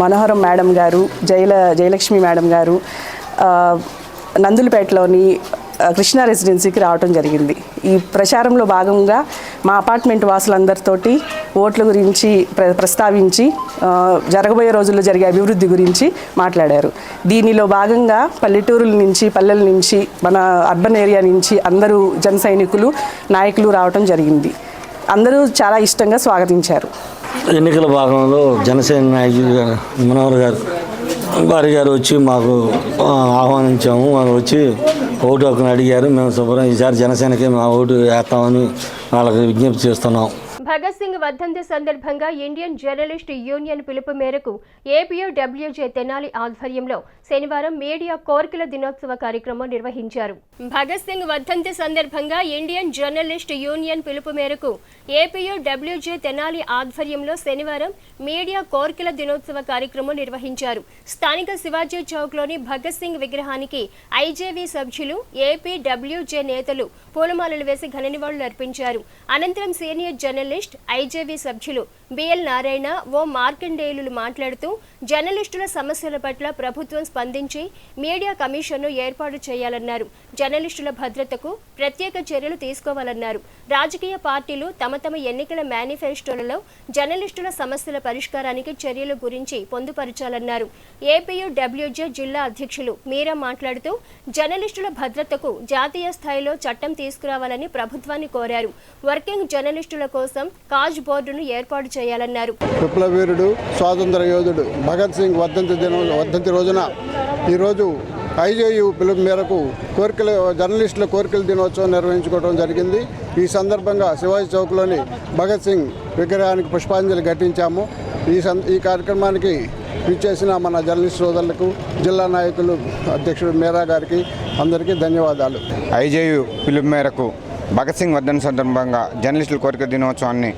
మనోహరం మేడం గారు, జయలక్ష్మి మేడం గారు నందులపేటలోని కృష్ణా రెసిడెన్సీకి రావడం జరిగింది. ఈ ప్రచారంలో భాగంగా మా అపార్ట్మెంట్ వాసులందరితోటి ఓట్ల గురించి ప్రస్తావించి జరగబోయే రోజుల్లో జరిగే అభివృద్ధి గురించి మాట్లాడారు. దీనిలో భాగంగా పల్లెటూరుల నుంచి, పల్లెల నుంచి, మన అర్బన్ ఏరియా నుంచి అందరూ జన సైనికులు, నాయకులు రావడం జరిగింది. అందరూ చాలా ఇష్టంగా స్వాగతించారు. ఎన్నికల భాగంలో జనసేన నాయకులు మనోహర్ గారు గారు వచ్చి మాకు ఆహ్వానించాము. వాళ్ళు వచ్చి ఓటు హక్కును అడిగారు. మేము శుభ్రం ఈసారి జనసేనకి మా ఓటు వేస్తామని వాళ్ళకి విజ్ఞప్తి చేస్తున్నాం. భగత్ సింగ్ వర్ధంతి సందర్భంగా ఇండియన్ జర్నలిస్ట్ యూనియన్ పిలుపు మేరకు ఏపీయూడబ్ల్యూజే తెనాలి ఆధ్వర్యంలో శనివారం మీడియా కోర్కెల దినోత్సవ కార్యక్రమం నిర్వహించారు. భగత్ సింగ్ వర్ధంతి సందర్భంగా ఇండియన్ జర్నలిస్ట్ యూనియన్ పిలుపు మేరకు ఏపీయూడబ్ల్యూజే తెనాలి ఆధ్వర్యంలో శనివారం మీడియా కోర్కెల దినోత్సవ కార్యక్రమం నిర్వహించారు. స్థానిక శివాజీ చౌక్లోని భగత్ సింగ్ విగ్రహానికి ఐజేవీ సభ్యులు, ఏపీడబ్ల్యూజే నేతలు పూలమాలలు వేసి ఘన నివాళులు అర్పించారు. అనంతరం సీనియర్ జర్నలిస్ట్ ఐజేవీ సభ్యులు బిఎల్ నారాయణ, ఓ మార్కండేయులు మాట్లాడుతూ జర్నలిస్టుల సమస్యల పట్ల ప్రభుత్వం స్పందించి మీడియా కమిషన్ను ఏర్పాటు చేయాలన్నారు. జర్నలిస్టుల భద్రతకు ప్రత్యేక చర్యలు తీసుకోవాలన్నారు. రాజకీయ పార్టీలు తమ ఎన్నికల మేనిఫెస్టోలలో జర్నలిస్టుల సమస్యల పరిష్కారానికి చర్యల గురించి పొందుపరచాలన్నారు. ఏపీయూడబ్ల్యూజే జిల్లా అధ్యక్షులు మీరా మాట్లాడుతూ జర్నలిస్టుల భద్రతకు జాతీయ స్థాయిలో చట్టం తీసుకురావాలని ప్రభుత్వాన్ని కోరారు. వర్కింగ్ జర్నలిస్టుల కోసం కాజ్ బోర్డును ఏర్పాటు చేయాలన్నారు. విప్లవీరుడు, స్వాతంత్ర యోధుడు భగత్ సింగ్ వర్ధంతి రోజున ఈరోజు ఐజేయు పిలుపు మేరకు జర్నలిస్టుల కోరికల దినోత్సవం నిర్వహించుకోవడం జరిగింది. ఈ సందర్భంగా శివాజీ చౌక్లోని భగత్ సింగ్ విగ్రహానికి పుష్పాంజలి ఘటించాము. ఈ కార్యక్రమానికి విచ్చేసిన మన జర్నలిస్ట్ సోదరులకు, జిల్లా నాయకులు, అధ్యక్షుడు మీరా గారికి అందరికీ ధన్యవాదాలు. ఐజేయు పిలుపు మేరకు భగత్ సింగ్ వర్ధంతి సందర్భంగా జర్నలిస్టుల కోరిక దినోత్సవాన్ని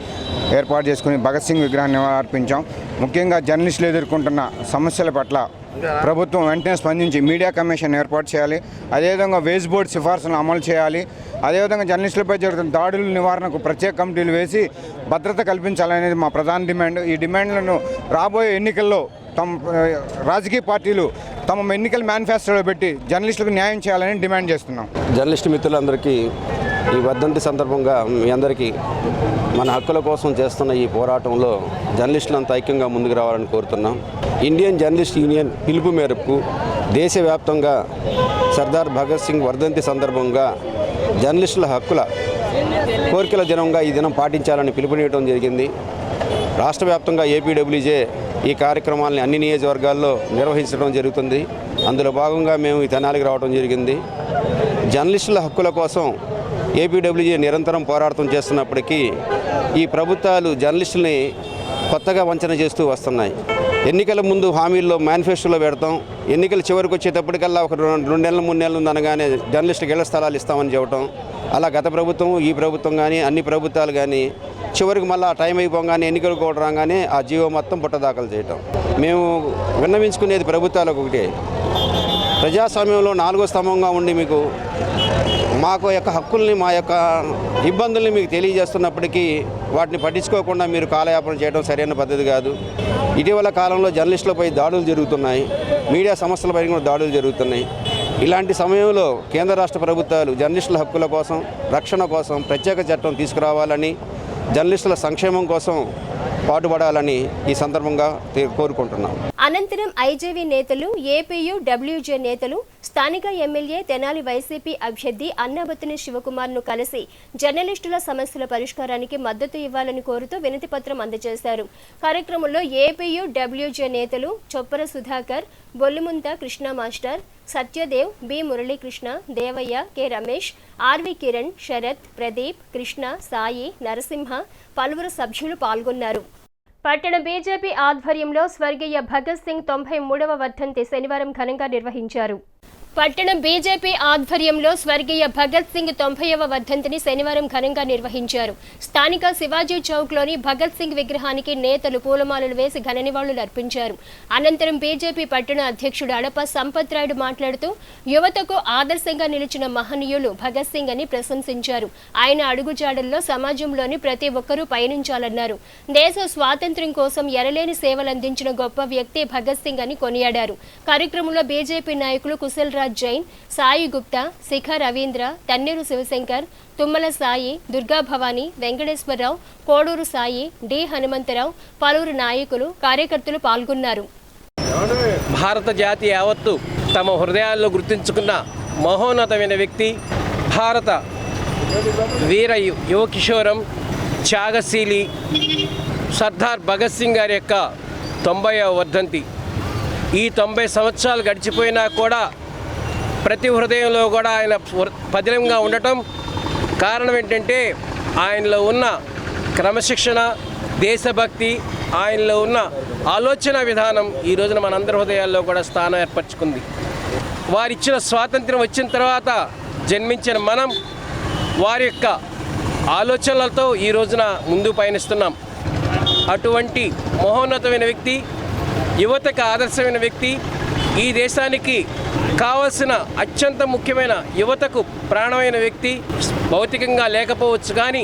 ఏర్పాటు చేసుకుని భగత్ సింగ్ విగ్రహాన్ని అర్పించాం. ముఖ్యంగా జర్నలిస్టులు ఎదుర్కొంటున్న సమస్యల పట్ల ప్రభుత్వం వెంటనే స్పందించి మీడియా కమిషన్ ఏర్పాటు చేయాలి. అదేవిధంగా వేజ్ బోర్డు సిఫార్సులను అమలు చేయాలి. అదేవిధంగా జర్నలిస్టులపై జరుగుతున్న దాడుల నివారణకు ప్రత్యేక కమిటీలు వేసి భద్రత కల్పించాలనేది మా ప్రధాన డిమాండ్. ఈ డిమాండ్లను రాబోయే ఎన్నికల్లో రాజకీయ పార్టీలు తమ ఎన్నికల మేనిఫెస్టోలో పెట్టి జర్నలిస్టులకు న్యాయం చేయాలని డిమాండ్ చేస్తున్నాం. జర్నలిస్టు మిత్రులందరికీ ఈ వర్ధంతి సందర్భంగా మీ అందరికీ మన హక్కుల కోసం చేస్తున్న ఈ పోరాటంలో జర్నలిస్టులంతా ఐక్యంగా ముందుకు రావాలని కోరుతున్నాం. ఇండియన్ జర్నలిస్ట్ యూనియన్ పిలుపు మేరకు దేశవ్యాప్తంగా సర్దార్ భగత్ సింగ్ వర్ధంతి సందర్భంగా జర్నలిస్టుల హక్కుల కోరికల దినంగా ఈ దినం పాటించాలని పిలుపునివ్వడం జరిగింది. రాష్ట్ర వ్యాప్తంగా ఏపీడబ్ల్యూజే ఈ కార్యక్రమాలని అన్ని నియోజకవర్గాల్లో నిర్వహించడం జరుగుతుంది. అందులో భాగంగా మేము ఈ తెనాలికి రావడం జరిగింది. జర్నలిస్టుల హక్కుల కోసం ఏపీడబ్ల్యూజే నిరంతరం పోరాటం చేస్తున్నప్పటికీ ఈ ప్రభుత్వాలు జర్నలిస్టుల్ని కొత్తగా వంచన చేస్తూ వస్తున్నాయి. ఎన్నికల ముందు హామీల్లో మేనిఫెస్టోలో పెడతాం, ఎన్నికల చివరికి వచ్చేటప్పటికల్లా ఒక 2 నెలలు 3 నెలలు ఉందనగానే జర్నలిస్టులకు ఇళ్ల స్థలాలు ఇస్తామని చెప్పడం. అలా గత ప్రభుత్వం, ఈ ప్రభుత్వం కానీ అన్ని ప్రభుత్వాలు కానీ చివరికి మళ్ళీ టైం అయిపోగానే ఎన్నికలు కూడా రాగానే ఆ జీవో మొత్తం పుట్టదాఖలు చేయటం. మేము విన్నవించుకునేది ప్రభుత్వాలకు ఒకటే, ప్రజాస్వామ్యంలో 4వ స్తంభంగా ఉండి మీకు మాకు యొక్క హక్కుల్ని, మా యొక్క ఇబ్బందుల్ని మీకు తెలియజేస్తున్నప్పటికీ వాటిని పట్టించుకోకుండా మీరు కాలయాపన చేయడం సరైన పద్ధతి కాదు. ఇటీవల కాలంలో జర్నలిస్టులపై దాడులు జరుగుతున్నాయి, మీడియా సంస్థలపై కూడా దాడులు జరుగుతున్నాయి. ఇలాంటి సమయంలో కేంద్ర రాష్ట్ర ప్రభుత్వాలు జర్నలిస్టుల హక్కుల కోసం, రక్షణ కోసం ప్రత్యేక చట్టం తీసుకురావాలని, జర్నలిస్టుల సంక్షేమం కోసం పాటుపడాలని ఈ సందర్భంగా కోరుకుంటున్నాం. అనంతరం ఐజేవీ నేతలు, ఏపీయూ డబ్ల్యూజే నేతలు, స్థానిక ఎమ్మెల్యే తెనాలి వైసీపీ అభ్యర్థి అన్నాబత్తుని శివకుమార్ను కలిసి జర్నలిస్టుల సమస్యల పరిష్కారానికి మద్దతు ఇవ్వాలని కోరుతూ వినతిపత్రం అందజేశారు. కార్యక్రమంలో ఏపీయూ డబ్ల్యూజే నేతలు Choppara Sudhakar, Bollimuntha Krishna master, Satyadev, B Muralikrishna, Devaiah, K Ramesh, RV Kiran, Sharath, Pradeep, Krishna, Sai, Narasimha పలువురు సభ్యులు పాల్గొన్నారు. పట్టణ బీజేపీ ఆధ్వర్యంలో స్వర్గీయ భగత్ సింగ్ 93వ వర్ధంతి శనివారం ఘనంగా నిర్వహించారు. పట్టణ బీజేపీ ఆధ్వర్యంలో స్వర్గీయ భగత్ సింగ్ 90వ వర్ధంతిని శనివారం ఘనంగా నిర్వహించారు. స్థానిక శివాజీ చౌక్లోని భగత్ సింగ్ విగ్రహానికి నేతలు పూలమాలలు వేసి ఘన నివాళులు అర్పించారు. అనంతరం బీజేపీ పట్టణ అధ్యక్షుడు అడప సంపత్ రాయుడు మాట్లాడుతూ యువతకు ఆదర్శంగా నిలిచిన మహనీయులు భగత్ సింగ్ అని ప్రశంసించారు. ఆయన అడుగుజాడల్లో సమాజంలోని ప్రతి ఒక్కరూ పయనించాలన్నారు. దేశ స్వాతంత్ర్యం కోసం ఎనలేని సేవలందించిన గొప్ప వ్యక్తి భగత్ సింగ్ అని కొనియాడారు. కార్యక్రమంలో బీజేపీ నాయకులు కుశల్ జైన్, సాయి గుప్తా, శిఖ రవీంద్ర, తన్నీరు శివశంకర్, తుమ్మల సాయి, దుర్గా భవానీ, వెంకటేశ్వరరావు, కోడూరు సాయి, డి హనుమంతరావు పలువురు నాయకులు, కార్యకర్తలు పాల్గొన్నారు. భారత జాతి యావత్తు తమ హృదయాల్లో గుర్తించుకున్న మహోన్నతమైన వ్యక్తి, భారత వీర యువ కిషోరం, త్యాగశీలి సర్దార్ భగత్ సింగ్ గారి యొక్క 90వ వర్ధంతి. ఈ 90 సంవత్సరాలు గడిచిపోయినా కూడా ప్రతి హృదయంలో కూడా ఆయన పదిలంగా ఉండటం కారణం ఏంటంటే ఆయనలో ఉన్న క్రమశిక్షణ, దేశభక్తి, ఆయనలో ఉన్న ఆలోచన విధానం ఈ రోజున మనందరి హృదయాల్లో కూడా స్థానం ఏర్పరచుకుంది. వారిచ్చిన స్వాతంత్ర్యం వచ్చిన తర్వాత జన్మించిన మనం వారి యొక్క ఆలోచనలతో ఈ రోజున ముందు పయనిస్తున్నాం. అటువంటి మహోన్నతమైన వ్యక్తి, యువతకు ఆదర్శమైన వ్యక్తి, ఈ దేశానికి కావలసిన అత్యంత ముఖ్యమైన యువతకు ప్రాణమైన వ్యక్తి. భౌతికంగా లేకపోవచ్చు కానీ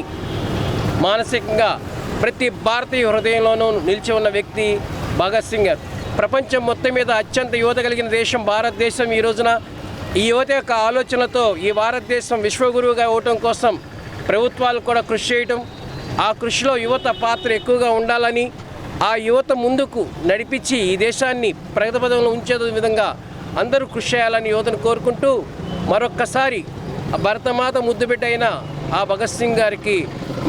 మానసికంగా ప్రతి భారతీయ హృదయంలోనూ నిలిచి ఉన్న వ్యక్తి భగత్ సింగ్ గారు. ప్రపంచం మొత్తం మీద అత్యంత యువత కలిగిన దేశం భారతదేశం. ఈ రోజున ఈ యువత యొక్క ఆలోచనలతో ఈ భారతదేశం విశ్వగురువుగా అవటం కోసం ప్రభుత్వాలు కూడా కృషి చేయటం, ఆ కృషిలో యువత పాత్ర ఎక్కువగా ఉండాలని, ఆ యువత ముందుకు నడిపించి ఈ దేశాన్ని ప్రగతి పదంలో ఉంచే విధంగా అందరూ కృషి చేయాలని యువతను కోరుకుంటూ మరొక్కసారి భరతమాత ముద్దుబిడ్డ అయిన ఆ భగత్ సింగ్ గారికి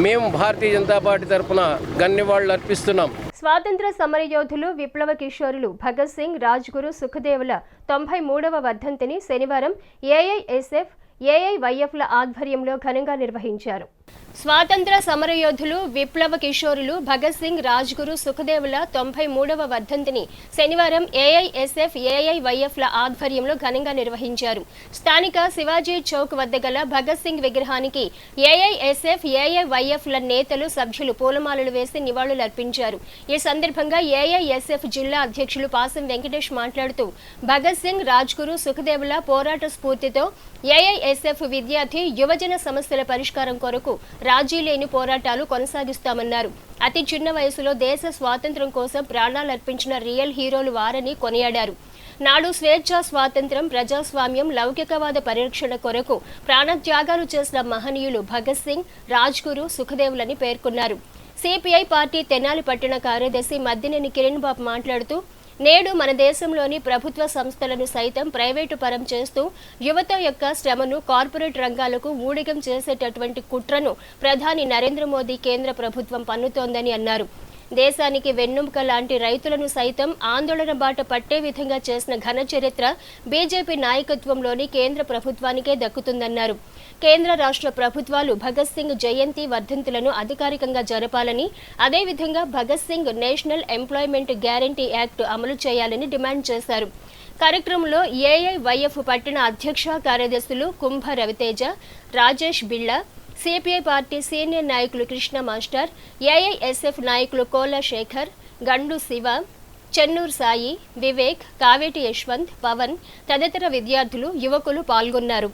మేము భారతీయ జనతా పార్టీ తరఫున ఘననివాళులు అర్పిస్తున్నాం. స్వాతంత్ర సమరయోధులు, విప్లవ కిషోరులు భగత్ సింగ్, రాజ్గురు, సుఖదేవుల 93వ వర్ధంతిని శనివారం ఏఐఎస్ఎఫ్, ఏఐవైఎఫ్ల ఆధ్వర్యంలో ఘనంగా నిర్వహించారు. స్వాతంత్ర సమరయోధులు, విప్లవ కిషోరులు భగత్ సింగ్, రాజ్గురు, సుఖదేవుల 93వ వర్ధంతిని శనివారం ఏఐఎస్ఎఫ్, ఏఐవైఎఫ్ల ఆధ్వర్యంలో ఘనంగా నిర్వహించారు. స్థానిక శివాజీ చౌక్ వద్ద గల భగత్ సింగ్ విగ్రహానికి ఏఐఎస్ఎఫ్, ఏఐవైఎఫ్ల నేతలు, సభ్యులు పూలమాలలు వేసి నివాళులు అర్పించారు. ఈ సందర్భంగా ఏఐఎస్ఎఫ్ జిల్లా అధ్యక్షులు పాసం వెంకటేష్ మాట్లాడుతూ భగత్ సింగ్, రాజ్గురు, సుఖదేవుల పోరాట స్ఫూర్తితో ఏఐఎస్ఎఫ్ విద్యార్థి, యువజన సమస్యల పరిష్కారం కొరకు రాజీ లేని పోరాటాలు కొనసాగిస్తామన్నారు. అతి చిన్న వయసులో దేశ స్వాతంత్ర్యం కోసం ప్రాణాలర్పించిన రియల్ హీరోలు వారని కొనియాడారు. నాడు స్వేచ్ఛ, స్వాతంత్ర్యం, ప్రజాస్వామ్యం, లౌకికవాద పరిరక్షణ కొరకు ప్రాణత్యాగాలు చేసిన మహనీయులు భగత్ సింగ్, రాజ్గురు, సుఖదేవులని పేర్కొన్నారు. సిపిఐ పార్టీ తెనాలి పట్టణ కార్యదర్శి మద్దినేని కిరణ్ బాబు మాట్లాడుతూ నేడు మన దేశంలోని ప్రభుత్వ సంస్థలను సైతం ప్రైవేటు పరం చేస్తూ యువత యొక్క శ్రమను కార్పొరేట్ రంగాలకు ఊడిగం చేసేటటువంటి కుట్రను ప్రధాని నరేంద్ర మోదీ కేంద్ర ప్రభుత్వం పన్నుతోందని అన్నారు. దేశానికి వెన్నెముక లాంటి రైతులను సైతం ఆందోళన బాట పట్టే విధంగా చేసిన ఘన చరిత్ర బీజేపీ నాయకత్వంలోని కేంద్ర ప్రభుత్వానికే దక్కుతుందన్నారు. కేంద్ర రాష్ట్ర ప్రభుత్వాలు భగత్ సింగ్ జయంతి వర్ధంతులను అధికారికంగా జరపాలని, అదేవిధంగా Bhagat Singh national employment guarantee act అమలు చేయాలని డిమాండ్ చేశారు. కార్యక్రమంలో ఏఐవైఎఫ్ పట్టణ అధ్యక్ష కార్యదర్శులు కుంభ రవితేజ, రాజేష్ బిళ్ళ, సిపిఐ పార్టీ సీనియర్ నాయకులు కృష్ణ మాస్టర్, ఏఐఎస్ఎఫ్ నాయకులు కోలా శేఖర్, గండు శివ, చెన్నూరు సాయి, వివేక్, కావేటి యశ్వంత్, పవన్ తదితర విద్యార్థులు, యువకులు పాల్గొన్నారు.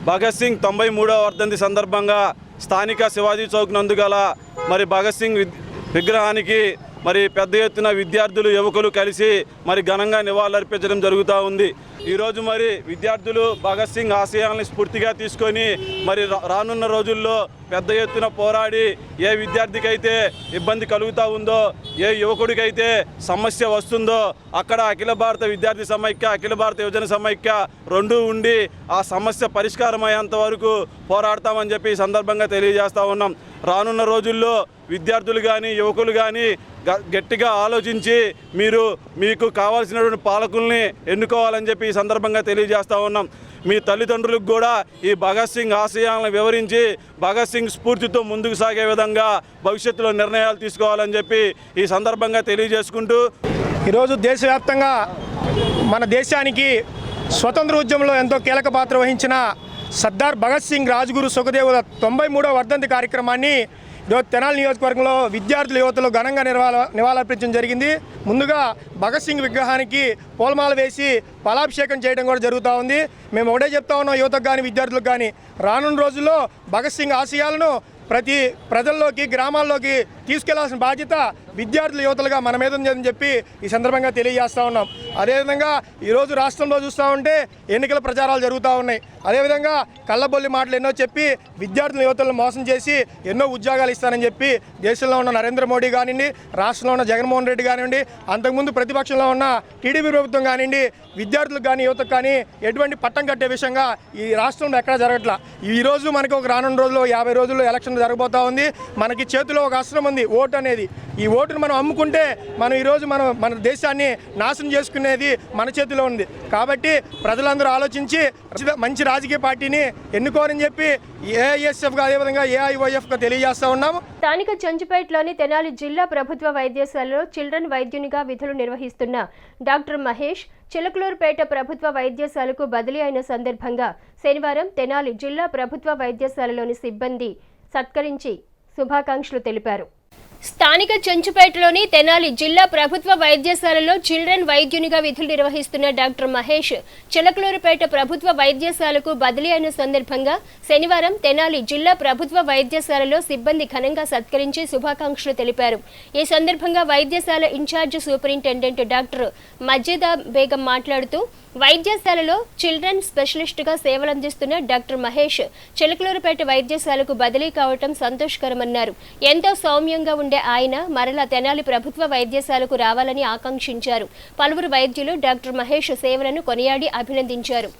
భగత్ సింగ్ 93వ వర్ధంతి సందర్భంగా స్థానిక శివాజీ చౌక్ నందుగల మరి భగత్ సింగ్ విగ్రహానికి మరి పెద్ద ఎత్తున విద్యార్థులు యువకులు కలిసి మరి ఘనంగా నివాళులర్పించడం జరుగుతూ ఉంది. ఈరోజు మరి విద్యార్థులు భగత్ సింగ్ ఆశయాలను స్ఫూర్తిగా తీసుకొని మరి రానున్న రోజుల్లో పెద్ద ఎత్తున పోరాడి ఏ విద్యార్థికైతే ఇబ్బంది కలుగుతూ ఉందో, ఏ యువకుడికైతే సమస్య వస్తుందో అక్కడ అఖిల భారత విద్యార్థి సమైక్య, అఖిల భారత యువజన సమైక్య రెండూ ఉండి ఆ సమస్య పరిష్కారం అయ్యేంత వరకు పోరాడతామని చెప్పి ఈ సందర్భంగా తెలియజేస్తూ ఉన్నాం. రానున్న రోజుల్లో విద్యార్థులు కానీ యువకులు కానీ గట్టిగా ఆలోచించి మీకు కావాల్సినటువంటి పాలకుల్ని ఎన్నుకోవాలని చెప్పి ఈ సందర్భంగా తెలియజేస్తూ ఉన్నాం. మీ తల్లిదండ్రులకు కూడా ఈ భగత్ సింగ్ ఆశయాలను వివరించి భగత్ సింగ్ స్ఫూర్తితో ముందుకు సాగే విధంగా భవిష్యత్తులో నిర్ణయాలు తీసుకోవాలని చెప్పి ఈ సందర్భంగా తెలియజేసుకుంటూ ఈరోజు దేశవ్యాప్తంగా మన దేశానికి స్వతంత్ర ఉద్యమంలో ఎంతో కీలక పాత్ర వహించిన సర్దార్ భగత్ సింగ్ రాజ్గురు సుఖదేవుల 93వ వర్ధంతి కార్యక్రమాన్ని ఈరోజు తెనాలి నియోజకవర్గంలో విద్యార్థుల యువతలు ఘనంగా నివాళులర్పించడం జరిగింది. ముందుగా భగత్ సింగ్ విగ్రహానికి పూలమాల వేసి ఫలాభిషేకం చేయడం కూడా జరుగుతూ ఉంది. మేము ఒకటే చెప్తా ఉన్నాం యువతకు కానీ విద్యార్థులకు కానీ, రానున్న రోజుల్లో భగత్ సింగ్ ఆశయాలను ప్రతి ప్రజల్లోకి గ్రామాల్లోకి తీసుకెళ్లాల్సిన బాధ్యత విద్యార్థుల యువతలుగా మన మీద ఉందని చెప్పి ఈ సందర్భంగా తెలియజేస్తూ ఉన్నాం. అదేవిధంగా ఈరోజు రాష్ట్రంలో చూస్తూ ఉంటే ఎన్నికల ప్రచారాలు జరుగుతూ ఉన్నాయి. అదేవిధంగా కళ్ళబొల్లి మాటలు ఎన్నో చెప్పి విద్యార్థుల యువతలను మోసం చేసి ఎన్నో ఉద్యోగాలు ఇస్తానని చెప్పి దేశంలో ఉన్న నరేంద్ర మోడీ కానివ్వండి, రాష్ట్రంలో ఉన్న జగన్మోహన్ రెడ్డి కానివ్వండి, అంతకుముందు ప్రతిపక్షంలో ఉన్న టీడీపీ ప్రభుత్వం కానివ్వండి, విద్యార్థులకు కానీ యువతకు కానీ ఎటువంటి పట్టం కట్టే విషయంగా ఈ రాష్ట్రంలో ఎక్కడా జరగట్లా. ఈరోజు మనకి ఒక రానున్న రోజుల్లో 50 రోజుల్లో ఎలక్షన్ జరగబోతూ ఉంది. మనకి చేతిలో ఒక అస్త్రం ఉంది, ఓటు అనేది. ఈ ఓటును మనం అమ్ముకుంటే మనం ఈరోజు మన దేశాన్ని నాశనం చేసుకునేది మన చేతిలో ఉంది. కాబట్టి ప్రజలందరూ ఆలోచించి మంచి రాజకీయ పార్టీని ఎన్నుకోరని చెప్పి ఏఐఎస్ఎఫ్గా అదేవిధంగా ఏఐవైఎఫ్గా తెలియజేస్తూ ఉన్నాము. స్థానిక చంచుపేటలోని తెనాలి జిల్లా ప్రభుత్వ వైద్యశాలలో చిల్డ్రన్ వైద్యునిగా విధులు నిర్వహిస్తున్న డాక్టర్ మహేష్ చిలకలూరుపేట ప్రభుత్వ వైద్యశాలకు బదిలీ అయిన సందర్భంగా శనివారం తెనాలి జిల్లా ప్రభుత్వ వైద్యశాలలోని సిబ్బంది సత్కరించి శుభాకాంక్షలు తెలిపారు. స్థానిక చెంచుపేటలోని తెనాలి జిల్లా ప్రభుత్వ వైద్యశాలలో చిల్డ్రన్ వైద్యునిగా విధులు నిర్వహిస్తున్న డాక్టర్ మహేష్ చిలకలూరుపేట ప్రభుత్వ వైద్యశాలకు బదిలీ అయిన సందర్భంగా శనివారం తెనాలి జిల్లా ప్రభుత్వ వైద్యశాలలో సిబ్బంది ఘనంగా సత్కరించి శుభాకాంక్షలు తెలిపారు. ఈ సందర్భంగా వైద్యశాల ఇన్ఛార్జ్ సూపరింటెండెంట్ డాక్టర్ మజీదా బేగం మాట్లాడుతూ వైద్యశాలలో చిల్డ్రన్ స్పెషలిస్టుగా సేవలందిస్తున్న డాక్టర్ మహేష్ చిలకలూరుపేట వైద్యశాలకు బదిలీ కావటం సంతోషకరమన్నారు. ఎంతో సౌమ్యంగా ఉండే ఆయన మరలా తెనాలి ప్రభుత్వ వైద్యశాలకు రావాలని ఆకాంక్షించారు. పలువురు వైద్యులు డాక్టర్ మహేష్ సేవలను కొనియాడి అభినందించారు.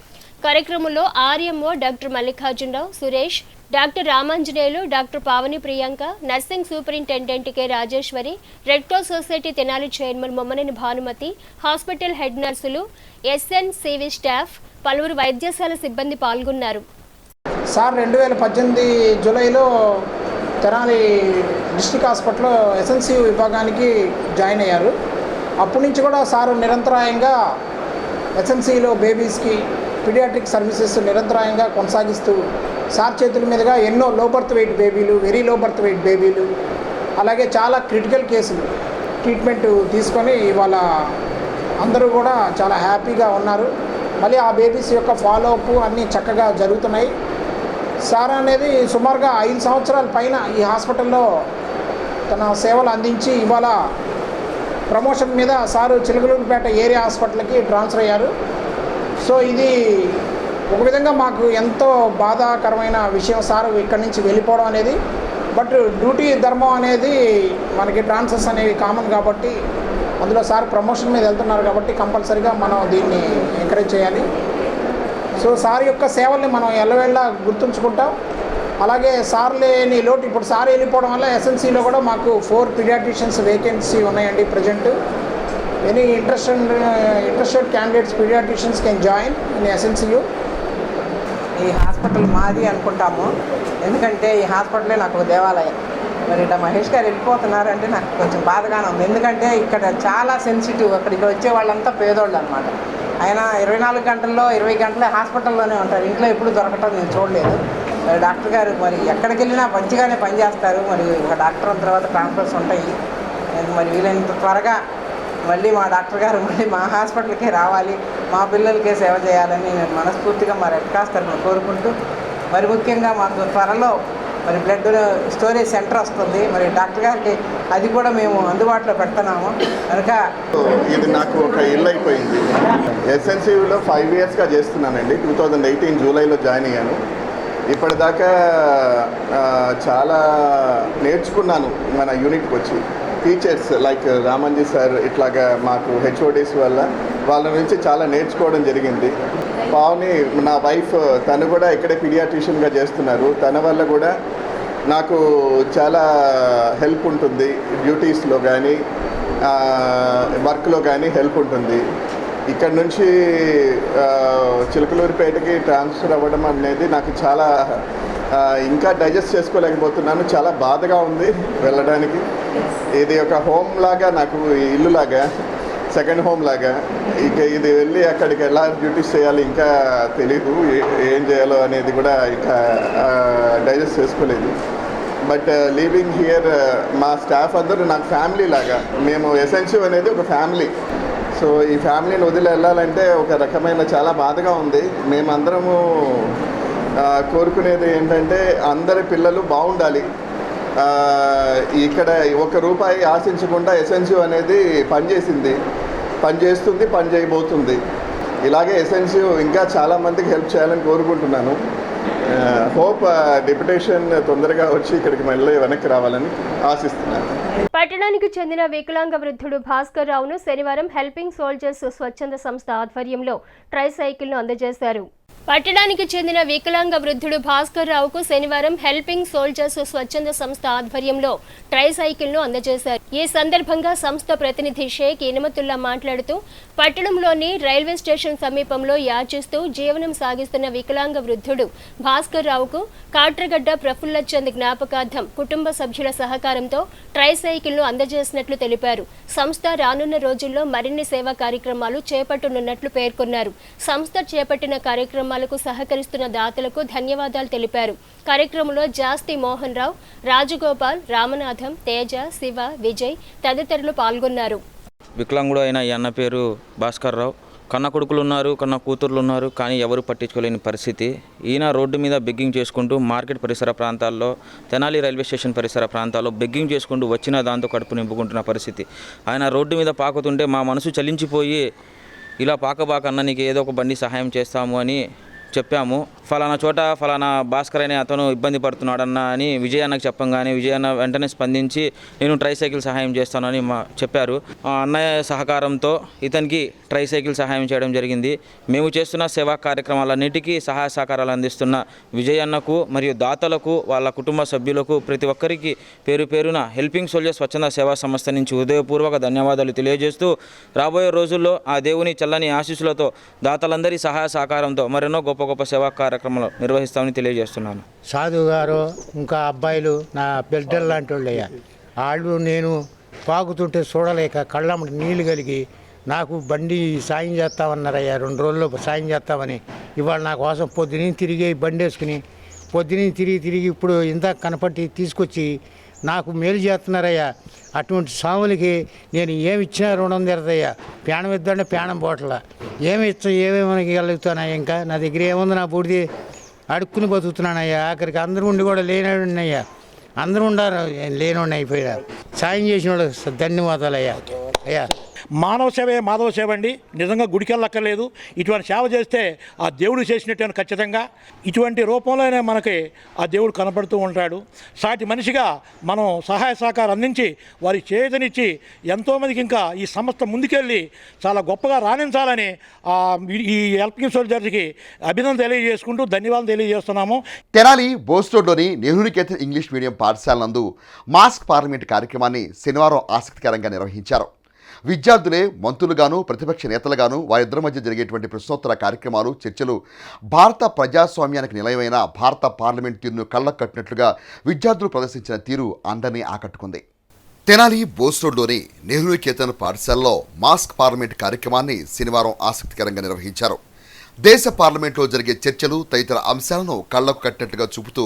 కార్యక్రమంలో RMO doctor Mallikarjunarao, Suresh, doctor Ramanjaneyulu, doctor Pavani Priyanka, nursing superintendent K Rajeshwari, red cross society Tenali chairman Mommaneni Bhanumathi, hospital head నర్సులు, ఎస్ఎన్సివి స్టాఫ్, పలువురు వైద్యశాల సిబ్బంది పాల్గొన్నారు. సార్ 2018 జూలైలో తెనాలి డిస్ట్రిక్ట్ హాస్పిటల్లో ఎస్ఎన్సి విభాగానికి జాయిన్ అయ్యారు. అప్పటి నుంచి కూడా సారు నిరంతరాయంగా ఎస్ఎన్సిలో బేబీస్కి పీడియాట్రిక్ సర్వీసెస్ నిరంతరాయంగా కొనసాగిస్తూ సార్ చేతుల మీదుగా ఎన్నో లో బర్త్ వెయిట్ బేబీలు, వెరీ లో బర్త్ వెయిట్ బేబీలు, అలాగే చాలా క్రిటికల్ కేసులు ట్రీట్మెంట్ తీసుకొని ఇవాళ అందరూ కూడా చాలా హ్యాపీగా ఉన్నారు. మళ్ళీ ఆ బేబీస్ యొక్క ఫాలోఅప్ అన్నీ చక్కగా జరుగుతున్నాయి. సార్ అనేది సుమారుగా 5 సంవత్సరాల పైన ఈ హాస్పిటల్లో తన సేవలు అందించి ఇవాళ ప్రమోషన్ మీద సారు చిలకలూరుపేట ఏరియా హాస్పిటల్కి ట్రాన్స్ఫర్ అయ్యారు. సో ఇది ఒక విధంగా మాకు ఎంతో బాధాకరమైన విషయం సార్ ఇక్కడి నుంచి వెళ్ళిపోవడం అనేది. బట్ డ్యూటీ ధర్మం అనేది మనకి ట్రాన్స్ఫర్స్ అనేవి కామన్ కాబట్టి అందులో సార్ ప్రమోషన్ మీద వెళ్తున్నారు కాబట్టి కంపల్సరీగా మనం దీన్ని ఎంకరేజ్ చేయాలి. సో సార్ యొక్క సేవల్ని మనం ఎల్లవేళ్ళ గుర్తుంచుకుంటాం. అలాగే సార్ లేని లోటు ఇప్పుడు సార్ వెళ్ళిపోవడం వల్ల ఎస్ఎన్సీలో కూడా మాకు 4 పీడియాట్రిషియన్స్ వేకెన్సీ ఉన్నాయండి present. Any interested candidates paediatricians can join in SNCU. ఈ హాస్పిటల్ మాది అనుకుంటాము, ఎందుకంటే ఈ హాస్పిటలే నాకు ఒక దేవాలయం. మరి ఇలా మహేష్ గారు వెళ్ళిపోతున్నారంటే నాకు కొంచెం బాధగానే ఉంది. ఎందుకంటే ఇక్కడ చాలా సెన్సిటివ్, అక్కడికి వచ్చే వాళ్ళంతా పేదోళ్ళు అనమాట. ఆయన 24 గంటల్లో 20 గంటలే హాస్పిటల్లోనే ఉంటారు, ఇంట్లో ఎప్పుడు దొరకటం నేను చూడలేదు. మరి డాక్టర్ గారు మరి ఎక్కడికి వెళ్ళినా మంచిగానే పనిచేస్తారు. మరి ఒక డాక్టర్ అయిన తర్వాత ట్రాన్స్ఫర్స్ ఉంటాయి. మరి వీలైనంత త్వరగా మళ్ళీ మా డాక్టర్ గారు మళ్ళీ మా హాస్పిటల్కే రావాలి, మా పిల్లలకే సేవ చేయాలని నేను మనస్ఫూర్తిగా మా రెడ్ క్రాస్ తరఫున కోరుకుంటూ, మరి ముఖ్యంగా మాకు త్వరలో మరి బ్లడ్ స్టోరేజ్ సెంటర్ వస్తుంది. మరి డాక్టర్ గారికి అది కూడా మేము అందుబాటులో పెడుతున్నాము కనుక ఇది నాకు ఒక ఇల్లు అయిపోయింది. ఎస్ఎన్సీలో 5 ఇయర్స్గా చేస్తున్నానండి. 2018 జూలైలో జాయిన్ అయ్యాను. ఇప్పటిదాకా చాలా నేర్చుకున్నాను మన యూనిట్కి వచ్చి. టీచర్స్ లైక్ రామంజీ సార్ ఇట్లాగా మాకు హెచ్ఓడీస్ వల్ల వాళ్ళ నుంచి చాలా నేర్చుకోవడం జరిగింది. పావని నా వైఫ్, తను కూడా ఇక్కడే పీడియాట్రిషియన్గా చేస్తున్నారు. తన వల్ల కూడా నాకు చాలా హెల్ప్ ఉంటుంది. డ్యూటీస్లో కానీ వర్క్లో కానీ హెల్ప్ ఉంటుంది. ఇక్కడ నుంచి చిలకలూరిపేటకి ట్రాన్స్ఫర్ అవ్వడం అనేది నాకు చాలా ఇంకా డైజెస్ట్ చేసుకోలేకపోతున్నాను. చాలా బాధగా ఉంది వెళ్ళడానికి. ఇది ఒక హోమ్ లాగా, నాకు ఇల్లు లాగా, సెకండ్ హోమ్ లాగా. ఇక ఇది వెళ్ళి అక్కడికి ఎలా డ్యూటీస్ చేయాలి ఇంకా తెలీదు. ఏం చేయాలో అనేది కూడా ఇంకా డైజెస్ట్ చేసుకోలేదు. బట్ లీవింగ్ హియర్ మా స్టాఫ్ అందరూ నాకు ఫ్యామిలీ లాగా. మేము ఎసెన్షియల్ అనేది ఒక ఫ్యామిలీ. సో ఈ ఫ్యామిలీని వదిలి వెళ్ళాలంటే ఒక రకమైన చాలా బాధగా ఉంది. మేమందరము కోరుకునేది ఏంటంటే అందరి పిల్లలు బాగుండాలి. ఇక్కడ 1 రూపాయి ఆశించకుండా ఎసెన్షియల్ అనేది పనిచేస్తుంది, పని చేయబోతుంది. ఇలాగే ఎసెన్షియల్ ఇంకా చాలామందికి హెల్ప్ చేయాలని కోరుకుంటున్నాను. హోప్ డిప్యుటేషన్ తొందరగా వచ్చి ఇక్కడికి మళ్ళీ వెనక్కి రావాలని ఆశిస్తున్నాను. పట్టణానికి చెందిన వికలాంగ వృద్ధుడు భాస్కర్ రావును శనివారం హెల్పింగ్ సోల్జర్స్ స్వచ్ఛంద సంస్థ ఆధ్వర్యంలో ట్రైసైకిల్ను అందజేశారు. పట్టణానికి చెందిన వికలాంగ వృద్ధుడు భాస్కర్ రావుకు శనివారం హెల్పింగ్ సోల్జర్స్ స్వచ్ఛంద సంస్థ ఆధ్వర్యంలో ట్రైసైకిల్ను అందజేశారు. ఈ సందర్భంగా సంస్థ ప్రతినిధి షేక్ ఇనమతుల్లా మాట్లాడుతూ పట్టణంలోని రైల్వే స్టేషన్ సమీపంలో యాచిస్తూ జీవనం సాగిస్తున్న వికలాంగ వృద్ధుడు భాస్కర్ రావుకు కాట్రగడ్డ ప్రఫుల్లచంద్ జ్ఞాపకార్థం కుటుంబ సభ్యుల సహకారంతో ట్రైసైకిల్ను అందజేసినట్లు తెలిపారు. సంస్థ రానున్న రోజుల్లో మరిన్ని సేవా కార్యక్రమాలు చేపట్టనున్నట్లు పేర్కొన్నారు. సంస్థ చేపట్టిన కార్యక్రమాలకు సహకరిస్తున్న దాతలకు ధన్యవాదాలు తెలిపారు. కార్యక్రమంలో జాస్తి మోహన్ రావు, రాజగోపాల్, రామనాథం, తేజ, శివ, విజయ్ తదితరులు పాల్గొన్నారు. వికలాంగుడు అయిన ఈ అన్న పేరు భాస్కర్ రావు. కన్న కొడుకులు ఉన్నారు, కన్న కూతుర్లు ఉన్నారు, కానీ ఎవరు పట్టించుకోలేని పరిస్థితి. ఈయన రోడ్డు మీద బెగ్గింగ్ చేసుకుంటూ మార్కెట్ పరిసర ప్రాంతాల్లో, తెనాలి రైల్వే స్టేషన్ పరిసర ప్రాంతాల్లో బెగ్గింగ్ చేసుకుంటూ వచ్చిన దాంతో కడుపు నింపుకుంటున్న పరిస్థితి. ఆయన రోడ్డు మీద పాకుతుంటే మా మనసు చలించిపోయి ఇలా పాకబాక అన్న నీకు ఏదో ఒక బండి సహాయం చేస్తాము అని చెప్పాము. ఫలానా చోట ఫలానా భాస్కర్ అనే అతను ఇబ్బంది పడుతున్నాడన్న అని విజయ్ అన్నకు చెప్పంగానే విజయ్ అన్న వెంటనే స్పందించి నేను ట్రైసైకిల్ సహాయం చేస్తానని చెప్పారు. అన్నయ్య సహకారంతో ఇతనికి ట్రైసైకిల్ సహాయం చేయడం జరిగింది. మేము చేస్తున్న సేవా కార్యక్రమాలన్నిటికీ సహాయ సహకారాలు అందిస్తున్న విజయ్ అన్నకు మరియు దాతలకు, వాళ్ళ కుటుంబ సభ్యులకు, ప్రతి ఒక్కరికి పేరు పేరున హెల్పింగ్ సోల్జర్స్ స్వచ్ఛంద సేవా సంస్థ నుంచి హృదయపూర్వక ధన్యవాదాలు తెలియజేస్తూ రాబోయే రోజుల్లో ఆ దేవుని చల్లని ఆశీస్సులతో దాతలందరి సహాయ సహకారంతో మరెన్నో గొప్ప గొప్ప సేవా కార్యక్రమాలు నిర్వహిస్తామని తెలియజేస్తున్నాను. సాధు గారు ఇంకా అబ్బాయిలు నా బిడ్డలు లాంటి వాళ్ళయ్యా. వాళ్ళు నేను పాకుతుంటే చూడలేక కళ్ళమ్మటి నీళ్లు కలిగి నాకు బండి సాయం చేస్తామన్నారయ్యా. 2 రోజుల్లో సాయం చేస్తామని ఇవాళ నా కోసం పొద్దున తిరిగి బండి వేసుకుని పొద్దున తిరిగి ఇప్పుడు ఇంత కనపట్టి తీసుకొచ్చి నాకు మేలు చేస్తున్నారయ్యా. అటువంటి స్వాములకి నేను ఏమి ఇచ్చినా రుణం తీరదయ్యా. ప్రాణం ఇద్దంటే ప్రాణం పోట్ల ఏమేమి గలుగుతానయ్యా. ఇంకా నా దగ్గర ఏముంది, నా బూడిది అడుక్కుని బతుకుతున్నానయ్యా. ఆఖరికి అందరూ ఉండి కూడా లేనివాడినయ్యా. అందరూ ఉండారు, లేనివాడిని అయిపోయా. సాయం చేసిన వాళ్ళు ధన్యవాదాలయ్యా. అయ్యా మానవ సేవే మాధవ సేవ అండి. నిజంగా గుడికెళ్ళక్కర్లేదు. ఇటువంటి సేవ చేస్తే ఆ దేవుడు చేసినట్టు ఖచ్చితంగా ఇటువంటి రూపంలోనే మనకి ఆ దేవుడు కనపడుతూ ఉంటాడు. సాటి మనిషిగా మనం సహాయ సహకారం అందించి వారికి చేతనిచ్చి ఎంతోమందికి ఇంకా ఈ సంస్థ ముందుకెళ్ళి చాలా గొప్పగా రాణించాలని ఈ హెల్పింగ్ సోల్జర్స్కి అభినందన తెలియజేసుకుంటూ ధన్యవాదాలు తెలియజేస్తున్నాము. తెనాలి బోస్టోడ్లోని నెహ్రూనికేతన్ ఇంగ్లీష్ మీడియం పాఠశాల నందు మాస్క్ పార్లమెంట్ కార్యక్రమాన్ని శనివారం ఆసక్తికరంగా నిర్వహించారు. విద్యార్థులే మంత్రులుగాను, ప్రతిపక్ష నేతలుగాను వారిద్దరి మధ్య జరిగేటువంటి ప్రశ్నోత్తర కార్యక్రమాలు, చర్చలు భారత ప్రజాస్వామ్యానికి నిలయమైన భారత పార్లమెంట్ తీరును కళ్ళకు కట్టినట్లుగా విద్యార్థులు ప్రదర్శించిన తీరు అందరినీ ఆకట్టుకుంది. తెనాలి బోస్టోడ్లోని నెహ్రూనికేతన్ పాఠశాలలో మాస్క్ పార్లమెంట్ కార్యక్రమాన్ని శనివారం ఆసక్తికరంగా నిర్వహించారు. దేశ పార్లమెంట్లో జరిగే చర్చలు తదితర అంశాలను కళ్లకు కట్టినట్లుగా చూపుతూ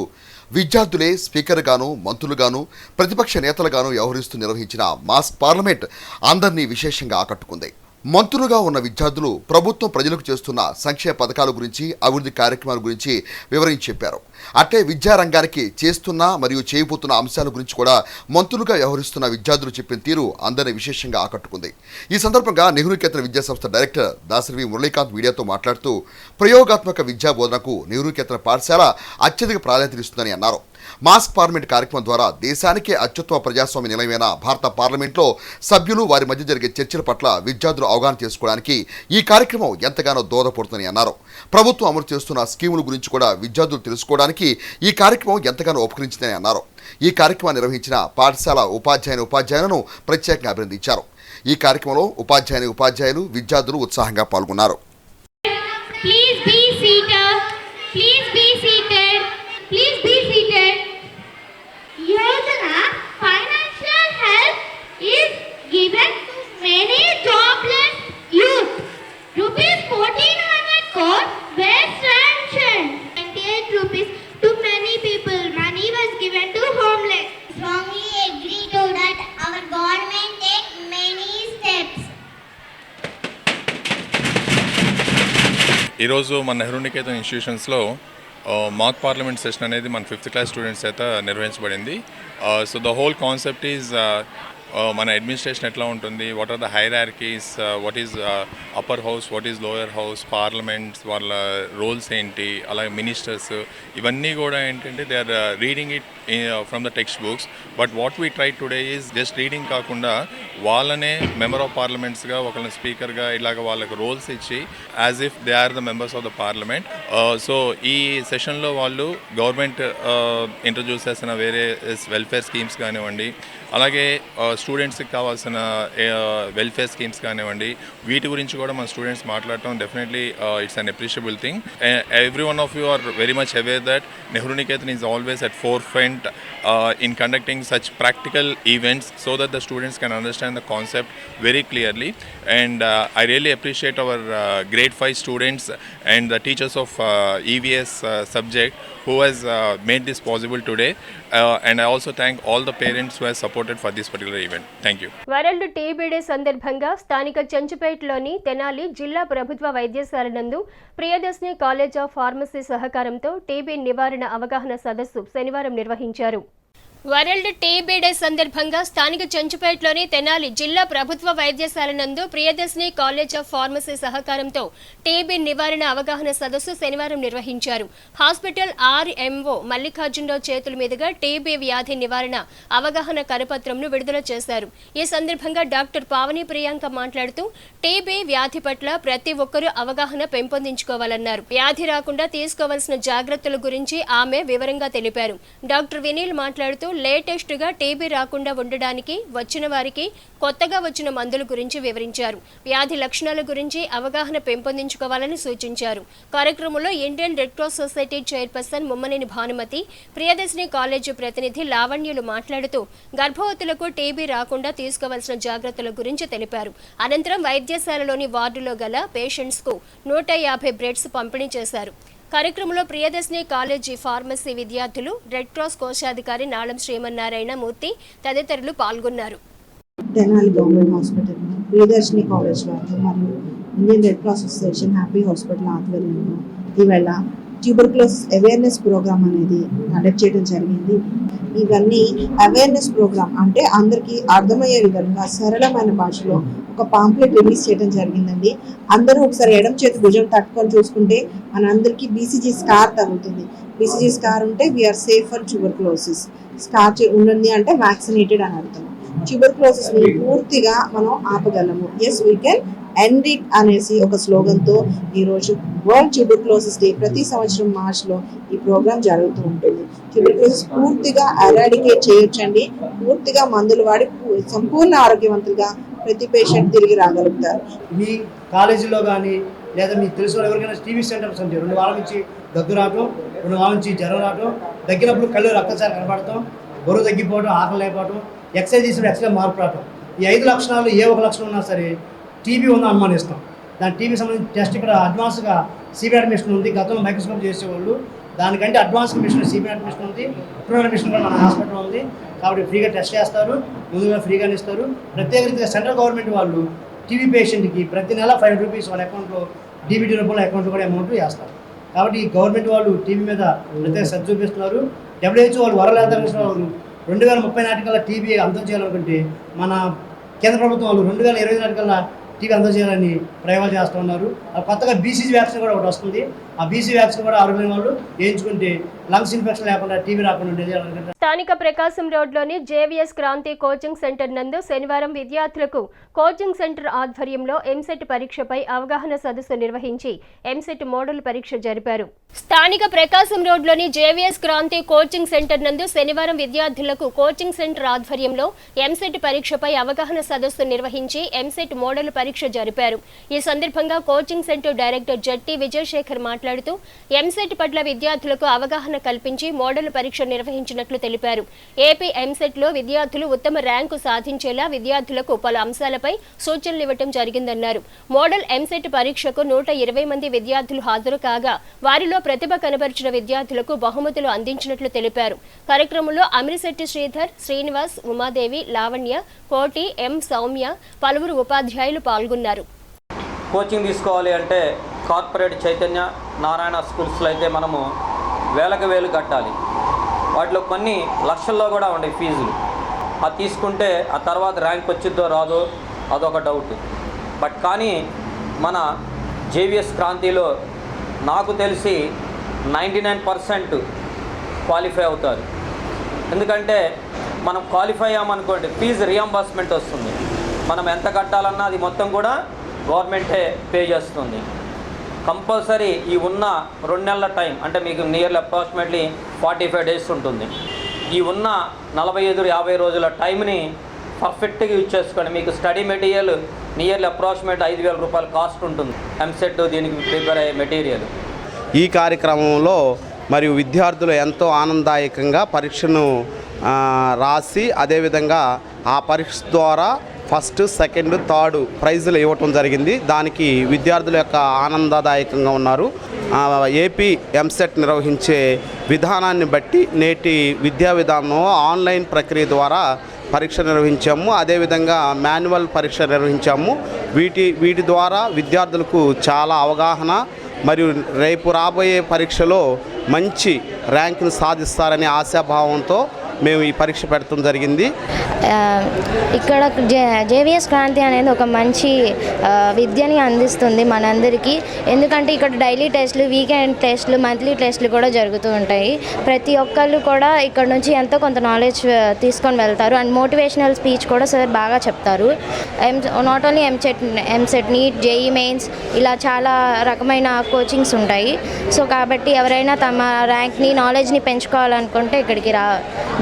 విద్యార్థులే స్పీకర్గాను, మంత్రులుగాను, ప్రతిపక్ష నేతలుగాను వ్యవహరిస్తూ నిర్వహించిన మాస్క్ పార్లమెంట్ అందరినీ విశేషంగా ఆకట్టుకుంది. మంత్రులుగా ఉన్న విద్యార్థులు ప్రభుత్వం ప్రజలకు చేస్తున్న సంక్షేమ పథకాల గురించి, అభివృద్ధి కార్యక్రమాల గురించి వివరించి చెప్పారు. అట్టే విద్యారంగానికి చేస్తున్న మరియు చేయబోతున్న అంశాల గురించి కూడా మంత్రులుగా వ్యవహరిస్తున్న విద్యార్థులు చెప్పిన తీరు అందరినీ విశేషంగా ఆకట్టుకుంది. ఈ సందర్భంగా నెహ్రూ కేంద్ర విద్యాసంస్థ డైరెక్టర్ దాసరి మురళీకాంత్ మీడియాతో మాట్లాడుతూ ప్రయోగాత్మక విద్యా బోధనకు నెహ్రూ కేంద్ర పాఠశాల అత్యధిక ప్రాధాన్యతనిస్తుందని అన్నారు. మాస్క్ పార్లమెంట్ కార్యక్రమం ద్వారా దేశానికే అత్యుత్తమ ప్రజాస్వామ్య నిలయమైన భారత పార్లమెంట్లో సభ్యులు వారి మధ్య జరిగే చర్చల పట్ల విద్యార్థులు అవగాహన చేసుకోవడానికి ఈ కార్యక్రమం ఎంతగానో దోహదపడుతుందని అన్నారు. ప్రభుత్వం అమలు చేస్తున్న స్కీముల గురించి కూడా విద్యార్థులు తెలుసుకోవడానికి ఈ కార్యక్రమం ఎంతగానో ఉపకరించిందని అన్నారు. ఈ కార్యక్రమాన్ని నిర్వహించిన పాఠశాల ఉపాధ్యాయులను ప్రత్యేకంగా అభినందించారు. ఈ కార్యక్రమంలో ఉపాధ్యాయులు విద్యార్థులు ఉత్సాహంగా పాల్గొన్నారు. Financial help is given to many jobless youth. Rupees 1400 crore were sanctioned. 98 rupees to many people. Money was given to homeless. Strongly agree to that. Our government take many steps. ఈరోజు మన నెహ్రూ నికేతన్ ఇన్స్టిట్యూషన్స్లో మాక్ పార్లమెంట్ సెషన్ అనేది మన 5th క్లాస్ స్టూడెంట్స్ చేత నిర్వహించబడింది. So the whole concept is మన అడ్మినిస్ట్రేషన్ ఎట్లా ఉంటుంది, what are the hierarchies, what is upper house, what is lower house, parliaments వాళ్ళ రోల్స్ ఏంటి, అలాగే మినిస్టర్స్, ఇవన్నీ కూడా ఏంటంటే they are reading it from the text books. But what we try today is just reading కాకుండా వాళ్ళనే మెంబర్ ఆఫ్ పార్లమెంట్స్గా, ఒకళ్ళని స్పీకర్గా ఇలాగ వాళ్ళకి రోల్స్ ఇచ్చి as if they are the members of the parliament. So ఈ సెషన్లో వాళ్ళు గవర్నమెంట్ ఇంట్రడ్యూస్ చేసిన వేరే వెల్ఫేర్ స్కీమ్స్ కానివ్వండి, అలాగే స్టూడెంట్స్కి కావాల్సిన వెల్ఫేర్ స్కీమ్స్ కానివ్వండి, వీటి గురించి కూడా మన స్టూడెంట్స్ మాట్లాడటం definitely it's an appreciable thing. Every one of you are very much aware that Nehru Niketan is always at forefront in conducting such practical events so that the students can understand the concept very clearly. And I really appreciate our grade 5 students and the teachers of EVS subject who has made this possible today. And I also thank all the parents who have supported for this particular event. Thank you. World TB day సందర్భంగా స్థానిక చెంచుపేటలోని తెనాలి జిల్లా ప్రభుత్వ వైద్యశాల నందు ప్రియదర్శిని కాలేజ్ ఆఫ్ ఫార్మసీ సహకారంతో టీబీ నివారణ అవగాహన సదస్సు శనివారం నిర్వహించారు. వరల్డ్ టీబీ డే సందర్భంగా స్థానిక చెంచుపేటలోని తెనాలి జిల్లా ప్రభుత్వ వైద్యశాల నందు ప్రియదర్శిని కాలేజ్ ఆఫ్ ఫార్మసీ సహకారంతో టీబీ నివారణ అవగాహన సదస్సు శనివారం నిర్వహించారు. హాస్పిటల్ ఆర్ఎంఓ మల్లికార్జునరావు చేతుల మీదుగా టీబీ వ్యాధి నివారణ అవగాహన కరపత్రంను విడుదల చేశారు. ఈ సందర్భంగా డాక్టర్ పావని ప్రియాంక మాట్లాడుతూ టీబీ వ్యాధి పట్ల ప్రతి ఒక్కరూ అవగాహన పెంపొందించుకోవాలన్నారు. వ్యాధి రాకుండా తీసుకోవాల్సిన జాగ్రత్తల గురించి ఆమె వివరంగా తెలిపారు. డాక్టర్ వినీల్ మాట్లాడుతూ లేటెస్ట్ గా టీబీ రాకుండా ఉండడానికి వచ్చిన వారికి కొత్తగా వచ్చిన మందుల గురించి వివరించారు. వ్యాధి లక్షణాల గురించి అవగాహన పెంపొందించుకోవాలని సూచించారు. కార్యక్రమంలో Indian red cross society chairperson Mummaneni Bhanumathi, Priyadarshini college ప్రతినిధి లావణ్యులు మాట్లాడుతూ గర్భవతులకు టీబీ రాకుండా తీసుకోవాల్సిన జాగ్రత్తల గురించి తెలిపారు. అనంతరం వైద్యశాలలోని వార్డులో గల పేషెంట్స్ కు 150 బ్రెడ్స్ పంపిణీ చేశారు. కార్యక్రమంలో ప్రియదర్శిని కాలేజీ ఫార్మసీ విద్యార్థులు, రెడ్ క్రాస్ కోశాధికారి నాళం శ్రీమన్నారాయణ మూర్తి తదితరులు పాల్గొన్నారు. Tenali government hospital, Priyadarshini college వారు మరియు Indian red cross association happy hospital ఆధ్వర్యంలో ఈవేళ ట్యూబర్క్లోసిస్ అవేర్నెస్ ప్రోగ్రామ్ అనేది కండక్ట్ చేయడం జరిగింది. ఇవన్నీ అవేర్నెస్ ప్రోగ్రామ్ అంటే అందరికీ అర్థమయ్యే విధంగా సరళమైన భాషలో ఒక పాంప్లెట్ రిలీజ్ చేయడం జరిగిందండి. అందరూ ఒకసారి ఎడమ చేతి భుజం తట్టుకొని చూసుకుంటే మనందరికీ బీసీజీ స్కార్ తగులుతుంది. బీసీజీ స్కార్ ఉంటే we are safe for tuberculosis. Scar ఉండింది అంటే వ్యాక్సినేటెడ్ అని అర్థం. ట్యూబర్క్లోసిస్ ని పూర్తిగా మనం ఆపగలము. Yes we can end it అనేసి ఒక స్లోగన్తో ఈరోజు వరల్డ్ ట్యూబర్క్లోసిస్ డే ప్రతి సంవత్సరం మార్చ్లో ఈ ప్రోగ్రామ్ జరుగుతూ ఉంటుంది. ట్యూబర్క్లోసిస్ పూర్తిగా ఎరాడికేట్ చేయొచ్చండి. పూర్తిగా మందులు వాడి సంపూర్ణ ఆరోగ్యవంతులుగా ప్రతి పేషెంట్ తిరిగి రాగలుగుతారు. మీ కాలేజీలో కానీ లేదా మీకు తెలిసిన ఎవరికైనా టీవీ సెంటర్స్ ఉంటాయి. 2 వారాల నుంచి దగ్గు రావటం, 2 వారాల నుంచి జ్వరం రావటం, దగ్గినప్పుడు కళ్ళు రక్తచారం కనబడటం, బరువు తగ్గిపోవడం, ఆకలి లేకపోవడం, ఎక్సర్సైజ్ చేసినప్పుడు ఎక్సర్సైజ్ మార్పు రావటం, ఈ 5 లక్షణాలు ఏ ఒక లక్షణం ఉన్నా సరే టీబీ ఉందని అనుమానిస్తాం. దాని టీబీ సంబంధించిన టెస్ట్ ఇక్కడ అడ్వాన్స్గా సిబిఆర్ మిషన్ ఉంది. గతంలో మైక్రోస్కోప్ చేసేవాళ్ళు, దానికంటే అడ్వాన్స్ మిషన్ సిబిఆర్ మిషన్ ఉంది. ఇప్పుడున్న మిషన్ కూడా మన హాస్పిటల్లో ఉంది. కాబట్టి ఫ్రీగా టెస్ట్ చేస్తారు, ముందుగా ఫ్రీగానే ఇస్తారు. ప్రత్యేకంగా సెంట్రల్ గవర్నమెంట్ వాళ్ళు టీబీ పేషెంట్కి ప్రతి నెల 500 రూపీస్ వాళ్ళ అకౌంట్లో డీబీటీ రూపంలో అకౌంట్లో కూడా అమౌంట్ వేస్తారు. కాబట్టి ఈ గవర్నమెంట్ వాళ్ళు టీబీ మీద ప్రత్యేక శ్రద్ధ చూపిస్తున్నారు. WHO వాళ్ళు వరల్డ్ హెల్త్ ఆర్గనైజేషన్ వాళ్ళు 2030 నాటికల్లా టీబీ అంతం చేయాలనుకుంటే మన కేంద్ర ప్రభుత్వం వాళ్ళు 2020 నాటికల్లా టీబీ అంతం చేయాలని ప్రయోగాలు చేస్తూ ఉన్నారు. కొత్తగా BCG వ్యాక్సిన్ కూడా ఒకటి వస్తుంది. ఆ BCG వ్యాక్సిన్ కూడా ఆరోగ్యమైన వాళ్ళు వేయించుకుంటే లంగ్స్ ఇన్ఫెక్షన్ లేకుండా టీబీ రాకుండా ఉండేది. స్థానిక ప్రకాశం రోడ్లోని JVS క్రాంతి కోచింగ్ సెంటర్ నందు శనివారం విద్యార్థులకు కోచింగ్ సెంటర్ ఆధ్వర్యంలో ఎంసెట్ పరీక్షపై అవగాహన సదస్సు నిర్వహించి ఎంసెట్ మోడల్ పరీక్ష జరిపారు. స్థానిక ప్రకాశం రోడ్లోని JVS క్రాంతి కోచింగ్ సెంటర్ నందు శనివారం విద్యార్థులకు కోచింగ్ సెంటర్ ఆధ్వర్యంలో ఎంసెట్ పరీక్షపై అవగాహన సదస్సు నిర్వహించి ఎంసెట్ మోడల్ పరీక్ష జరిపారు. ఈ సందర్భంగా coaching centre director Jatti Vijayasekhar మాట్లాడుతూ ఎంసెట్ పట్ల విద్యార్థులకు అవగాహన కల్పించి మోడల్ పరీక్ష నిర్వహించినట్లు తెలిపారు. ఏపీ ఎంసెట్ లో విద్యార్థులు ఉత్తమ ర్యాంకు సాధించేలా విద్యార్థులకు పలు అంశాలపై సూచనలు ఇవ్వడం జరిగిందన్నారు. మోడల్ ఎంసెట్ పరీక్షకు 120 మంది విద్యార్థులు హాజరు కాగా వారిలో ప్రతిభ కనబరిచిన విద్యార్థులకు బహుమతులు అందించినట్లు తెలిపారు. కార్యక్రమంలో అమిరిశెట్టి శ్రీధర్, శ్రీనివాస్, ఉమాదేవి, లావణ్య, కోటి, ఎం సౌమ్య, పలువురు ఉపాధ్యాయులు పాల్గొన్నారు. కోచింగ్ తీసుకోవాలి అంటే కార్పొరేట్ చైతన్య నారాయణ స్కూల్స్లో అయితే మనము వేలు కట్టాలి. వాటిలో కొన్ని లక్షల్లో కూడా ఉండే ఫీజులు. అది తీసుకుంటే ఆ తర్వాత ర్యాంక్ వచ్చిద్దో రాదో అదొక డౌట్. బట్ కానీ మన JVS క్రాంతిలో నాకు తెలిసి 99% క్వాలిఫై అవుతారు. ఎందుకంటే మనం క్వాలిఫై అయ్యామనుకోండి ఫీజు రియంబర్స్మెంట్ వస్తుంది. మనం ఎంత కట్టాలన్నా అది మొత్తం కూడా గవర్నమెంటే పే చేస్తుంది. కంపల్సరీ ఈ ఉన్న 2 నెలల టైం అంటే మీకు నియర్లీ అప్రాక్సిమేట్లీ 45 డేస్ ఉంటుంది. ఈ ఉన్న 45-50 రోజుల టైంని పర్ఫెక్ట్గా యూజ్ చేసుకోండి. మీకు స్టడీ మెటీరియల్ నియర్లీ అప్రాక్సిమేట్ 5,000 రూపాయలు కాస్ట్ ఉంటుంది. ఎంసెట్ దీనికి ప్రిపేర్ అయ్యే మెటీరియల్. ఈ కార్యక్రమంలో మరియు విద్యార్థులు ఎంతో ఆనందదాయకంగా పరీక్షను రాసి అదేవిధంగా ఆ పరీక్ష ద్వారా ఫస్ట్, సెకండ్, థర్డ్ ప్రైజులు ఇవ్వటం జరిగింది. దానికి విద్యార్థుల యొక్క ఆనందదాయకంగా ఉన్నారు. ఏపీ ఎంసెట్ నిర్వహించే విధానాన్ని బట్టి నేటి విద్యా విధానం ఆన్లైన్ ప్రక్రియ ద్వారా పరీక్ష నిర్వహించాము. అదేవిధంగా మాన్యువల్ పరీక్ష నిర్వహించాము. వీటి ద్వారా విద్యార్థులకు చాలా అవగాహన మరియు రేపు రాబోయే పరీక్షలో మంచి ర్యాంకును సాధిస్తారనే ఆశాభావంతో మేము ఈ పరీక్ష పెట్టడం జరిగింది. ఇక్కడ JVS క్రాంతి అనేది ఒక మంచి విద్యని అందిస్తుంది మనందరికీ. ఎందుకంటే ఇక్కడ డైలీ టెస్టులు, వీకెండ్ టెస్టులు, మంత్లీ టెస్టులు కూడా జరుగుతూ ఉంటాయి. ప్రతి ఒక్కళ్ళు కూడా ఇక్కడ నుంచి ఎంతో కొంత నాలెడ్జ్ తీసుకొని వెళ్తారు. అండ్ మోటివేషనల్ స్పీచ్ కూడా సార్ బాగా చెప్తారు. Not only EAMCET, NEET, JEE mains ఇలా చాలా రకమైన కోచింగ్స్ ఉంటాయి. సో కాబట్టి ఎవరైనా తమ ర్యాంక్ని, నాలెడ్జ్ని పెంచుకోవాలనుకుంటే ఇక్కడికి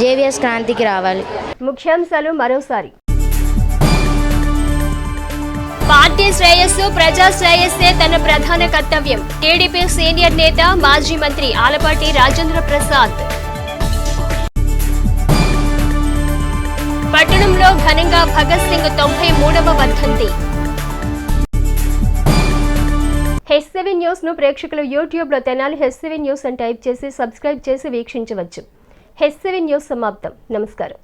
JVS క్రాంతికి రావాలి. ముఖ్యాంశాలు మరోసారి. పార్టీ శ్రేయస్సు, ప్రజా శ్రేయస్సే తన ప్రధాన కర్తవ్యం. టీడీపీ సీనియర్ నేత, మాజీ మంత్రి ఆలపాటి రాజేంద్ర ప్రసాద్. పట్టణంలో ఘనంగా భగత్ సింగ్ 93వ వర్ధంతి. H7 న్యూస్ ను ప్రేక్షకులు యూట్యూబ్ లో తెనాలి H7 న్యూస్ అని టైప్ చేసి సబ్స్క్రైబ్ చేసి వీక్షించవచ్చు. H7 న్యూస్ సమాప్తం. నమస్కారం.